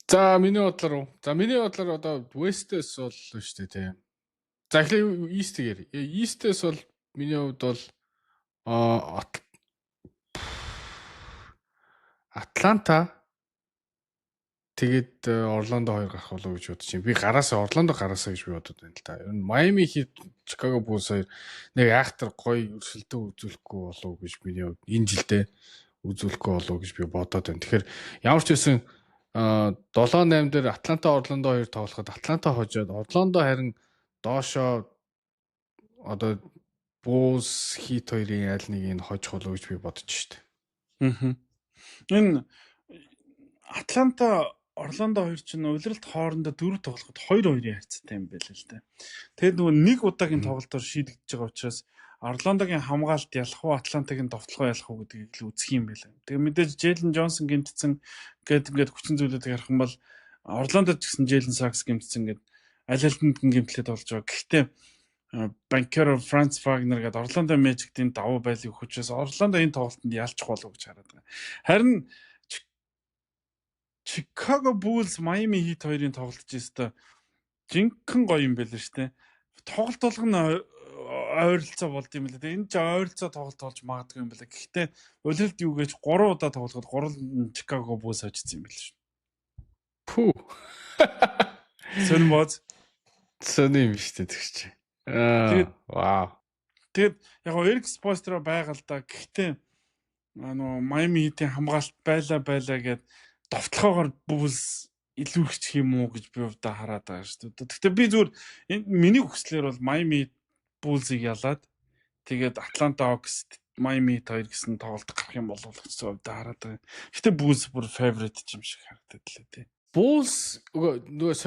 Speaker 2: За миний бодлоор одоо West-ээс бол шүү дээ тийм. За эхлээ East-гээр. East-ээс бол миний хувьд бол Атланта тэгээд Орландо 2 гарах болов гэж бодож байна. Би Орландо гараасаа гэж би бодод байна л та. Ер нь Miami Heat, Chicago Bulls хоёр нэг айхтар гоё өрсөлдөө үзүүлэхгүй болов гэж миний хувьд энэ жилдээ үзүүлэхгүй болов гэж би бодоод байна. Тэгэхээр ямар ч байсан 7-8 дээр Атланта Орландо 2 тоглоход Атланта хожоод Орландо харин доошоо одоо Bulls Heat хоёрын аль нэгийг нь хожих болов гэж би бодож штэ.
Speaker 1: Энэ Атланта Орландо хоёр ч улиралд хоорондоо 4 тоглоход 2-2-ийн харьцаатай юм байл л дээ. Тэгээд нөгөө нэг удаагийн тоглолтоор шийдэгдэж байгаа учраас Орландогийн хамгаалалт ялах уу, Атлантагийн довтлогоо ялах уу гэдгийг л үзэх юм байл. Тэгээд мэдээж Jalen Johnson гэмтсэн ингээд хүчин зүйлүүдийг харах юм бол Орландод ч гэсэн Jalen Suggs гэмтсэн ингээд аль алинд гэмтлээд болж байгаа. Гэхдээ Banker Franz Wagner гэдэг Орландо Magic-ийн давуу байлыг хүчээс Орландо энэ тоглолтод ялчих болов гэж хараад байгаа. Харин Chicago Bulls Miami Heat хоёрын тоглолт жишээ жинхэнэ гоё юм байл шүү дээ. Тоглолт болгоно ойролцоо болд юм л дээ. Энэ ч ойролцоо тоглолт болж магадгүй юм байна. Гэхдээ улиралд юу гэж 3 удаа тоглоход 3 Chicago Bulls очсон юм байл шүү.
Speaker 2: Пүү.
Speaker 1: Сонирмоц.
Speaker 2: Сонирм шүү дээ тэгч. Вау.
Speaker 1: Тэгээд яг Eric Spoelstra байгаа л да. Гэхдээ Miami Heat-ийн хамгаалалт байлаа гэд довтлохоогоор Bulls илүү их юм уу гэж би удаа хараад байгаа шүү дээ. Гэхдээ би зүгээр миний хүслээр бол Miami Bulls-ыг ялаад тэгээд Atlanta Hawks Miami хоёр гэсэн тоглолт гарах юм болов уу гэж удаа хараад байгаа. Гэхдээ Bulls бүр favorite юм шиг харагдаад лээ тий.
Speaker 2: Bulls нөгөө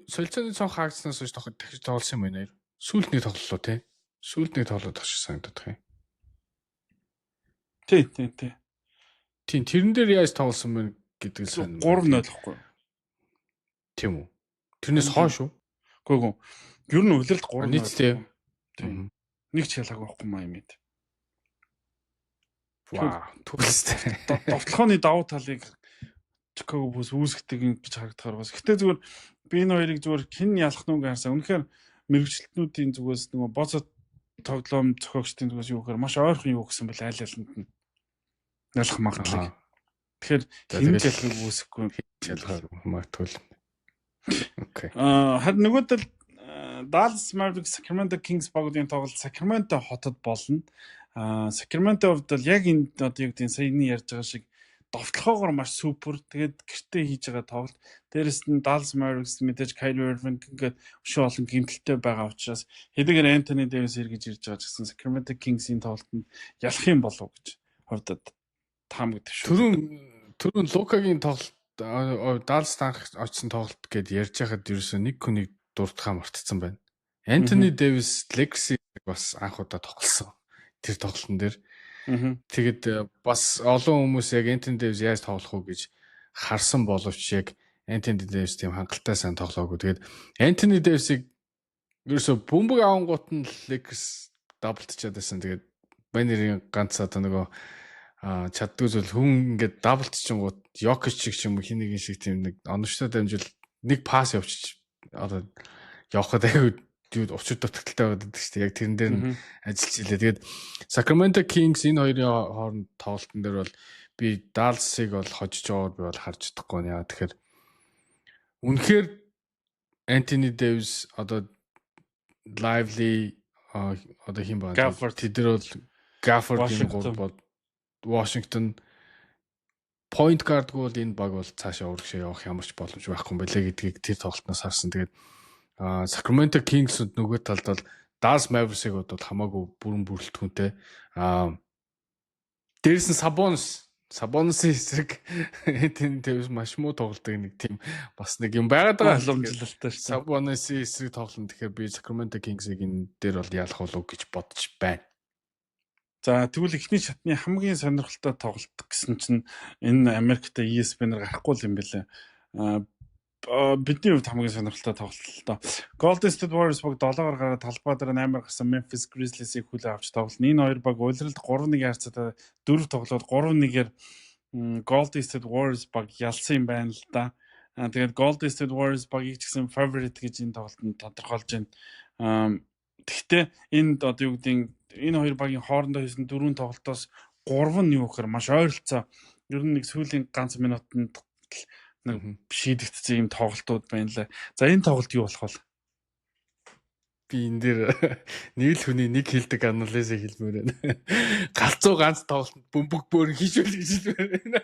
Speaker 2: солилцооны цонх хаагдсанаас хойш дахиж тоглосон юм байна. Сүүлдний тоглолоо тий. Сүүлдний тоглолт тагш санагдах юм.
Speaker 1: Тий.
Speaker 2: Тийм тэрэн дээр яаж тоглосон бэ гэдэг сайн.
Speaker 1: 3-0 гэхгүй.
Speaker 2: Тийм үү. Тэрнээс хойш үү?
Speaker 1: Үгүй. Ер нь улиралд 3
Speaker 2: нийтдээ.
Speaker 1: Тийм. Нэг ч ялгаагүй байхгүй Майамид.
Speaker 2: Вау, түлстэй.
Speaker 1: Довтлохооны давуу талыг Чикаго Буллс үүсгдэг гэж харагдахаар бас. Гэтэ зүгээр би энэ хоёрыг зүгээр хэн ялах нүг харсаа. Үнэхээр мэрэгчлэтнүүдийн зүгээс нөгөө боцот тоглоом зохиогчдын зүгээс юу гэхээр маш ойрхон юу гэсэн бэл аль алинд нь ялах магадлал. Тэгэхээр хэн ялахыг үүсэхгүй
Speaker 2: ялгаагүй магадгүй. Окей.
Speaker 1: Харин нөгөө тал Dallas Mavericks Sacramento Kings багуудын тоглолт Sacramento хотод болно. Sacramento хувьд бол яг энэ одоо юу гэдэг саяны ярьж байгаа шиг довтлохоогоор маш супер. Тэгээд гэртээ хийж байгаа тоглолт. Дээрэс нь Dallas Mavericks мэдээж Kyrie Irving ингээд өшөө олон гэмтэлтэй байгаа учраас хэдийгээр Anthony Davis эргэж ирж байгаа ч гэсэн Sacramento Kings-ийн тоглолтод ялах юм болов гэж хувьдад таамагд шүү.
Speaker 2: Түрүүн Лукагийн тоглолт Dallas очсон тоглолт гэд ярьж байхад ерөөсөө нэг хүнийг дуртахаа мартцсан байна. Anthony Davis Legacy бас анх удаа тоглосон. Тэр тоглолтын дээр. Тэгэд бас олон хүмүүс яг Anthony Davis яаж тоглох уу гэж харсан боловч яг Anthony Davis тийм хангалттай сайн тоглоогүй. Тэгээд Anthony Davis-ийг ерөөсөө бөмбөг авангуут нь Lakers даблтчаад байсан. Тэгээд банерын ганц одоо нөгөө чаддгүй зүйл хүн ингээд даблтчингууд Jokic шиг юм хин нэгэн шиг тийм нэг оновчтой дамжуул нэг пасс явчих одоо явахад аягүй учир дутагдaltaй байдаг шүү дээ. Яг тэрэн дээр нь ажиллаж илээ. Тэгээд Sacramento Kings энэ хоёрын хооронд тоглолтын дээр бол би Dallas-ыг бол хожиж байгааг би бол харж чадахгүй нэ. Тэгэхээр үнэхээр Anthony Davis одоо Lively одоо хин байна. Тэдэр бол Gafford-ийн гол бол Washington point guard-г бол энэ баг бол цаашаа урагшаа явах ямар ч боломж байхгүй юм байлээ гэдгийг тэр тоглолтноос харсан. Тэгээд Sacramento Kings-д нөгөө талд бол Dallas Mavericks-ийг бол хамаагүй бүрэн бүрэлдэхүүнтэй. Дээрээс нь Sabonis-ийн эсрэг Anthony Davis маш муу тоглолтыг нэг тийм бас нэг юм байгаад байгаа
Speaker 1: боломжлолтой шүү.
Speaker 2: Sabonis-ийн эсрэг тоглолт тэгэхээр би Sacramento Kings-ийг энэ дээр бол ялах болов гэж бодож байна.
Speaker 1: За тэгвэл эхний шатны хамгийн сонирхолтой тоглолт гэсэн чинь энэ Америкт ESPN-ээр гарахгүй юм билээ. Бидний хувьд хамгийн сонирхолтой тоглолт л доо. Golden State Warriors баг 7-оор гараад талбай дээр 8-аар гарсан Memphis Grizzlies-ийг хүлээн авч тоглоно. Энэ хоёр баг улиралд 3-1 харьцаатай 4 тоглоод 3-1-ээр Golden State Warriors баг ялсан юм байна л да. Тэгээд Golden State Warriors багийг ч гэсэн favorite гэж энэ тоглолтод тодорхойлж байна. Гэхдээ энэ одоо юу гэдэг энэ хоёр багийн хоорондоо хийсэн 4 тоглолтоос 3 нь юу гэхээр маш ойролцоо. Ер нь нэг сүүлийн ганц минутанд нэг шийдэгдсэн юм тоглолтууд байна лээ. За энэ тоглолт юу болох вэ?
Speaker 2: Би энэ дээр нэг л хүний нэг хэлдэг анализыг хэлмээр байна. Галзуу ганц тоглолтод бөмбөг бөөр хийжүүл гэж хэлмээр байна.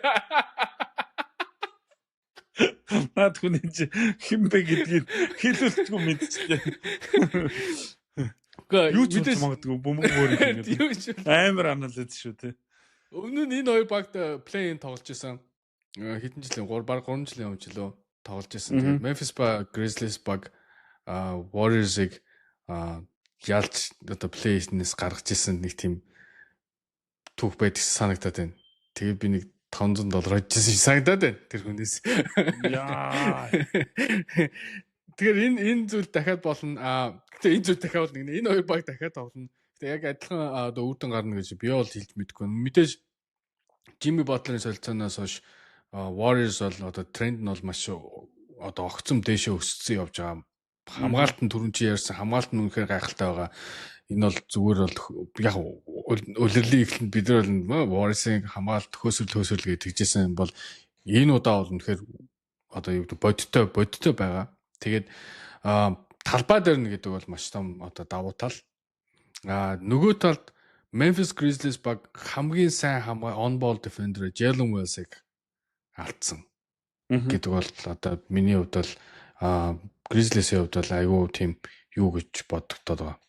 Speaker 1: Наад хүний хинбэ гэдгийг хэлүүлчихгүй мэдчихлээ. Юу ч үгүй магадгүй бөмбөг бөөр гэдэг. Амар анализ шүү те.
Speaker 2: Өмнө нь энэ хоёр багт плей-ин тоглож исэн. Хэдэн жилийн баг 3 жилийн өмнө ч лөө тоглож исэн. Тэгээд Memphis ба Grizzlies баг Warriors-ыг ялж одоо плей-инээс гаргаж исэн нэг тийм түүх байдаг санагдаад байна. Тэгээд би нэг $500 очижсэн санагдаад байна тэр хүнээс.
Speaker 1: Яа.
Speaker 2: Тэгэхээр энэ зүйл дахиад болно. Гэтэ энэ зүйл дахиад болно. Энэ хоёр баг дахиад тоглоно. Гэтэ яг адилхан одоо үүдэн гарна гэж би бол хэлж мэдэхгүй. Мэдээж Jimmy Butler-ын солилцооноос хойш Warriors бол одоо тренд нь бол маш одоо огцом дээшээ өссөн явж байгаа. Хамгаалалт нь түрүүн чи ярьсан хамгаалалт нь үнэхээр гайхалтай байгаа. Энэ бол зүгээр бол яг улирлын эхлэнд бид нар бол Warriors-ийн хамгаалалт хөөсөл гэж тэгжсэн бол энэ удаа бол үнэхээр одоо юу гэдэг бодиттой байгаа. Тэгээд талбай дээр нь гэдэг бол маш том одоо давуу тал. Нөгөө талд Memphis Grizzlies баг хамгийн сайн on ball defender Jalen Wills-ыг алдсан. Гэдэг бол одоо миний хувьд бол Grizzlies-ийн хувьд бол айгүй тийм юу гэж бодогдоод байгаа.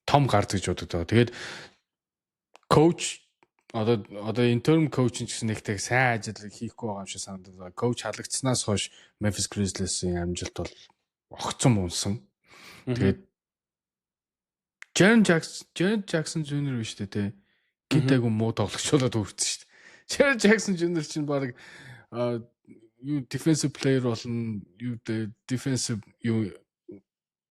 Speaker 2: Том гарц гэж бодогдоод байгаа. Тэгээд coach одоо interim coach ч гэсэн нэгтэй сайн ажил хийхгүй байгаа юм шиг санагдаад байна. Coach халагдсанаас хойш Memphis Grizzlies-ийн амжилт бол огцом унсан. Тэгээд Jaren Jackson Jr. биш үү те. Гинтэйг муу тоглогч болоод үргэлжсэн шүү дээ. Jaren Jackson Jr. чинь баг юу defensive player болно, юу defensive юу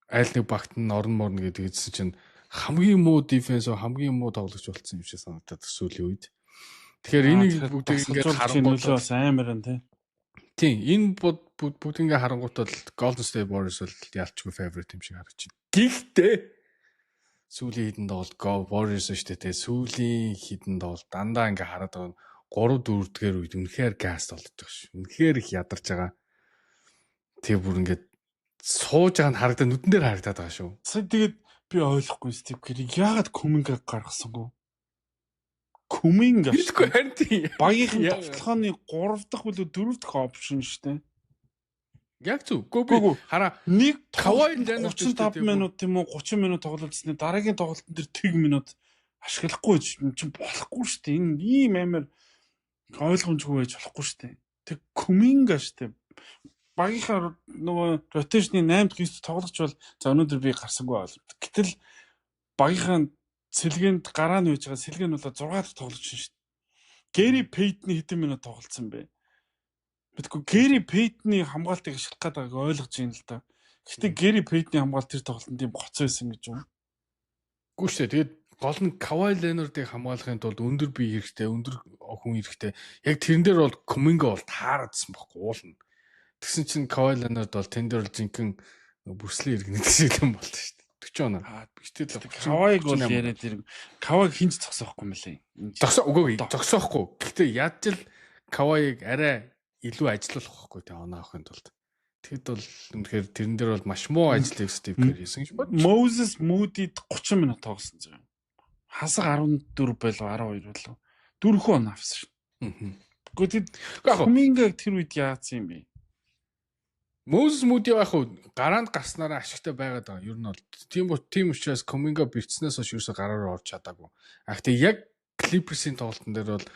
Speaker 2: айл нэг багт нь орон морно гэдэг хэлсэн чинь хамгийн муу дефенс хамгийн муу тоглогч болсон юм шиг санагдаад сүүлийн үед. Тэгэхээр энийг бүгдийг ингээд харангуут
Speaker 1: бас амар нь
Speaker 2: тийм энэ бүгд ингээд харангуут бол Golden State Warriors бол ялчгүй favorite юм шиг харагдаж байна. Гэхдээ сүүлийн хідэн тоглолт Warriors шүү дээ. Сүүлийн хідэн тоглолт дандаа ингээд хараад байгаа 3-4 дгээр үед үнэхээр гаст болдог ш. Үнэхээр их ядарч байгаа. Тэгээ бүр ингээд сууж байгаа нь харагдаад нүдэн дээр харагдаад байгаа шүү.
Speaker 1: Тэгээд би ойлгохгүй Стив Кэрийг яагаад Куминга гаргасангүй? Куминга
Speaker 2: Хэлэхгүй харин тийм.
Speaker 1: Багийн тоглохооны 3 дахь билүү 4 дахь опшн шүү дээ.
Speaker 2: Яг зөв. Гүү хараа
Speaker 1: нэг
Speaker 2: Кавай Леонард
Speaker 1: 35 минут тийм үү 30 минут тоглолцсны дараагийн тоглолтын дээр 1 минут ашиглахгүй чинь болохгүй шүү дээ. Энэ ийм амар ойлгомжгүй байж болохгүй шүү дээ. Тэг Куминга шүү дээ. Багийнхаа нөгөө ротейшны 8 дахь 9 тоглогч бол за өнөөдөр би гарсангүй байна. Гэтэл багийнхаа сэлгээнд гараа нь үйж байгаа сэлгээ нь бол 6 дахь тоглогч шүү дээ. Гэри Пейтний хэдэн минут тоглолцсон бэ? Мэдгүй Гэри Пейтний хамгаалтыг ашиглах гэдэг ойлгож байна л да. Гэхдээ Гэри Пейтний хамгаалт тэр тоглолтод тийм гоц байсан гэж юм.
Speaker 2: Гүү шүү дээ. Тэгээд гол нь Кавай Ленардыг хамгаалахын тулд өндөр бие хэрэгтэй, өндөр хүн хэрэгтэй. Яг тэрэн дээр бол Куминга бол таарадсан байхгүй уулна. Тэгсэн чинь Кавай Ленард бол тэн дээр бол жинхэнэ бүрслэн иргэнэ шиг юм болтой шүү дээ. 40 оноо. Биштэл
Speaker 1: Кавайг бол яриад ирэг. Кавайг хинж зогсоохгүй мөлий.
Speaker 2: Үгүй зогсоохгүй. Гэхдээ яаж л Кавайг арай илүү ажиллуулах байхгүй тэ оноо авахын тулд. Тэгэд бол үнэхээр тэрэн дээр бол маш муу ажлыг Стив Кэр хийсэн гэж бод.
Speaker 1: Moses Moody-д 30 минут тоглосон зав. Хасаг 14 байлоо 12 байлоо. 4 оноо авсан шүү. Гэхдээ Куминга тэр үед яатсан юм бэ?
Speaker 2: Moses Moody яг гараанд гарснараа ашигтай байгаад байгаа. Ер нь бол тийм учраас Куминга бэрцснээс хойш юусаа гараар орж чадаагүй. Гэхдээ яг Clippers-ийн тоглолтын дээр бол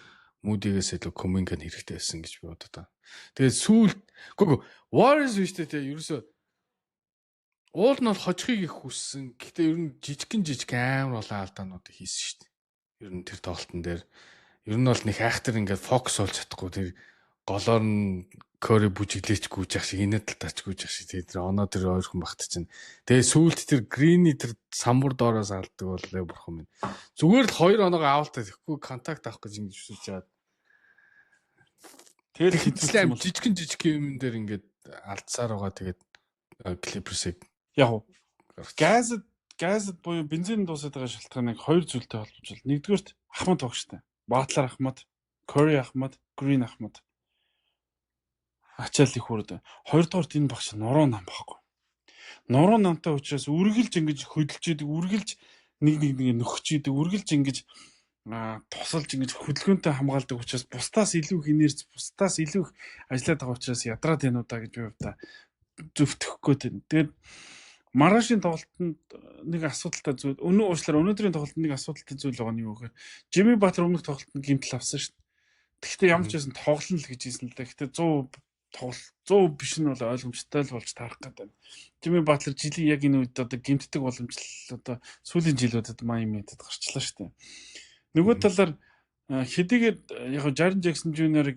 Speaker 2: Moody-гээс илүү Куминга нь хэрэгтэй байсан гэж би бодод байгаа. Тэгээд сүүлд Warriors биш дээ ерөөсөө уул нь бол хожихыг их хүссэн. Гэхдээ ер нь жижиг амар олон алдаануудыг хийсэн шүү дээ. Ер нь тэр тоглолтын дээр ер нь бол нэг хайхтар ингээд фокус олж чадахгүй тэр голоор нь Кори бүжиглээч гүйж ах шиг инээд талдаач гүйж ах шиг тэр оноо тэр хоёр хүн багт чинь. Тэгээ сүүлд тэр Грини тэр самбар доороос алддаг боллоо бурхан минь. Зүгээр л хоёр оноогоо авалтаа тэгэхгүй контакт авах гэж ингэж хүсэж чаад. Тэр хэцлээ жижиг юм дээр ингээд алдсаар байгаа тэгээд Clippers-ийг
Speaker 1: яг газд буюу бензин дуусаад байгаа шалтгааныг хоёр зүйлтэй холбож байна. Нэгдүгээрт Ахмад багштай. Батлер Ахмад, Кори Ахмад, Грин Ахмад. Ачаал их хүрд. Хоёрдугаарт энэ багш нуруу нам баггүй. Нуруу намтай учраас үргэлж ингэж хөдөлж идэг, үргэлж нэг нөхөж идэг, үргэлж ингэж тусалж ингэж хөдөлгөөнтэй хамгаалдаг учраас бусдаас илүү их энерги, бусдаас илүү их ажиллаад байгаа учраас ядраад байна уу да гэж би бодоо зөвтгөхгүй тийм. Тэгээд маргаашийн тоглолтод нэг асуудалтай зүйл өнөөдрийн тоглолтод нэг асуудалтай зүйл байгаа нь юу гэхээр Жими Батлер өмнөх тоглолтод гэмтэл авсан шүү дээ. Гэхдээ ямар ч байсан тоглоно л гэж хэлсэн л да. Гэхдээ 100 биш нь бол ойлгомжтой л болж таарах гэдэг. Жими Батлер жилийн яг энэ үед одоо гэмтдэг боломж л одоо сүүлийн жилүүдэд Майамиэд гарчлаа шүү дээ. Нөгөө талаар хэдийгээр яг Jaren Jackson Jr-ыг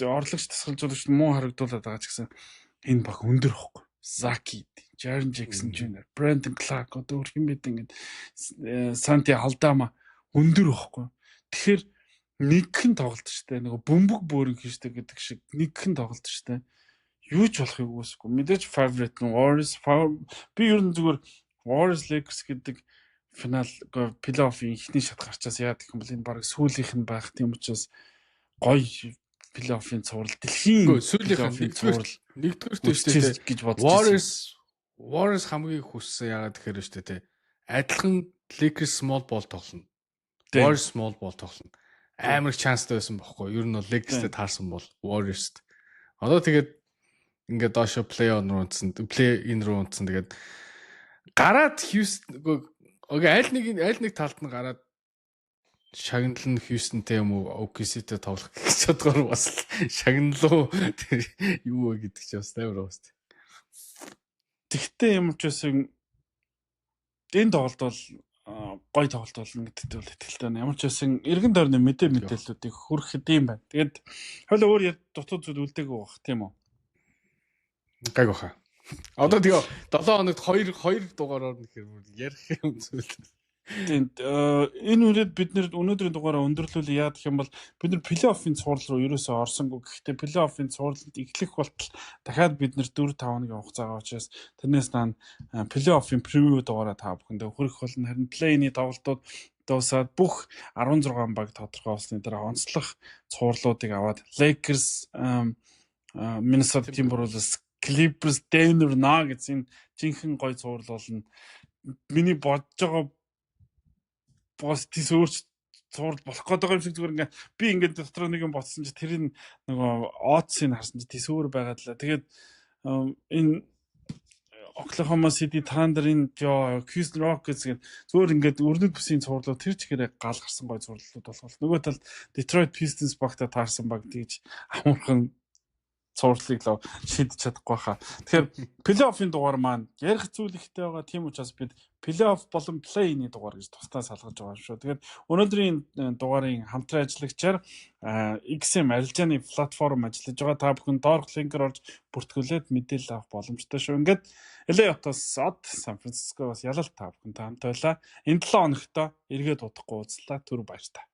Speaker 1: орлогч тасгалжуулагч муу харагдуулаад байгаа ч гэсэн энэ баг өндөр ихгүй. Zaki, Jaren Jackson Jr, Brandon Clark одоо өөр юм бэ ингээд Santi Aldama өндөр ихгүй. Тэгэхээр нэгхэн тоглолт штэ нөгөө бөмбөг бөөрийн хийжтэй гэдэг шиг нэгхэн тоглолт штэ. Юу ч болохыг үгүйсэхгүй. Мэдээж favorite нь Warriors би ер нь зүгээр Warriors Lakers гэдэг финал плей-оффын ихний шат гарчаас яагаад гэх юм бол энэ баг сүүлийнх нь байх тийм учраас гоё плей-оффын цуврал дэлхийн
Speaker 2: сүүлийнх нь цуврал нэгдүгээрт шүү дээ
Speaker 1: гэж бодож
Speaker 2: Warriors хамгийн хүссэн яагаад гэхээр шүү дээ адилхан Lakers small ball тоглоно. Warriors small ball тоглоно. Амар чанстай байсан бохоггүй. Ер нь бол Lakers-тэй таарсан бол Warriors-т. Одоо тэгээд ингээд доошо play-in руу унтсан тэгээд гараад Houston аль нэг талд нь гараад шагналан Houston-тэй юм уу OKC-тэй тоглох гэж бодгоор бас шагналуу юу вэ гэдэг чи бас амар баст.
Speaker 1: Тэгтээ юм ч байсан энэ тоглолт бол гой тоглолт болно гэдэгт бол итгэлтэй байна. Ямар ч байсан эргэн тойрны мэдээллүүдийг хүргэх юм байна. Тэгээд хойлоо өөр дутуу зүйл үлдээгүй байх тийм үү?
Speaker 2: Гайг баха. Одоо тэгээ 7 хоногт 2 дугаараар нэхэр ярих юм зүйл.
Speaker 1: Тэгээд энэ үрээд бид нэр өнөөдрийн дугаараа өндөрлүүлээ. Яа гэх юм бол бид нэр плей-оффын цуврал руу ерөөсөө орсонгүй. Гэхдээ плей-оффын цувралд эхлэх болтол дахиад бид нэр 4-5 хоногийн хугацаагаа учраас тэрнээс наан плей-оффын превью дугаараа та бүхэндээ хүргэх болно. Харин плей-ины тоглолтууд дуусаад бүх 16 баг тодорхойлсны дараа онцлог цувралуудыг аваад Lakers, Minnesota Timberwolves, Clippers, Denver Nuggets энэ жинхэнэ гой цуврал болно. Миний бодож байгаа positive өөрч цуврал болох гэдэг юм шиг зүгээр ингээ би ингээд дотор нэг юм ботсон чи тэрийг нөгөө Odds-ыг харсан чи төсөөр байгаад л. Тэгээд энэ Oklahoma City Thunder-ын Houston Rockets гэх зүгээр ингээд өрнөд бүсийн цувралууд тэр чигээрээ гал гарсан гой цувралууд болох. Нөгөө талд Detroit Pistons багтаа таарсан баг тэгж амархан цувралыг л шийдэж чадахгүй хаа. Тэгэхээр плей-оффын дугаар маань ярих зүйл ихтэй байгаа. Тийм учраас бид плей-офф болон плей-ины дугаар гэж тусдаа салгаж байгаа шүү. Тэгэхээр өнөөдрийн дугаарын хамтран ажиллагчаар XM арилжааны платформ ажиллаж байгаа. Та бүхэн доорх линкээр орж бүртгүүлээд мэдээлэл авах боломжтой шүү. Ингээд LA Otos Od San Francisco-с ялалт та бүхэн таамтай байлаа. Энэ 7 хоногт эргээд удахгүй уулзлаа. Түр баярлалаа.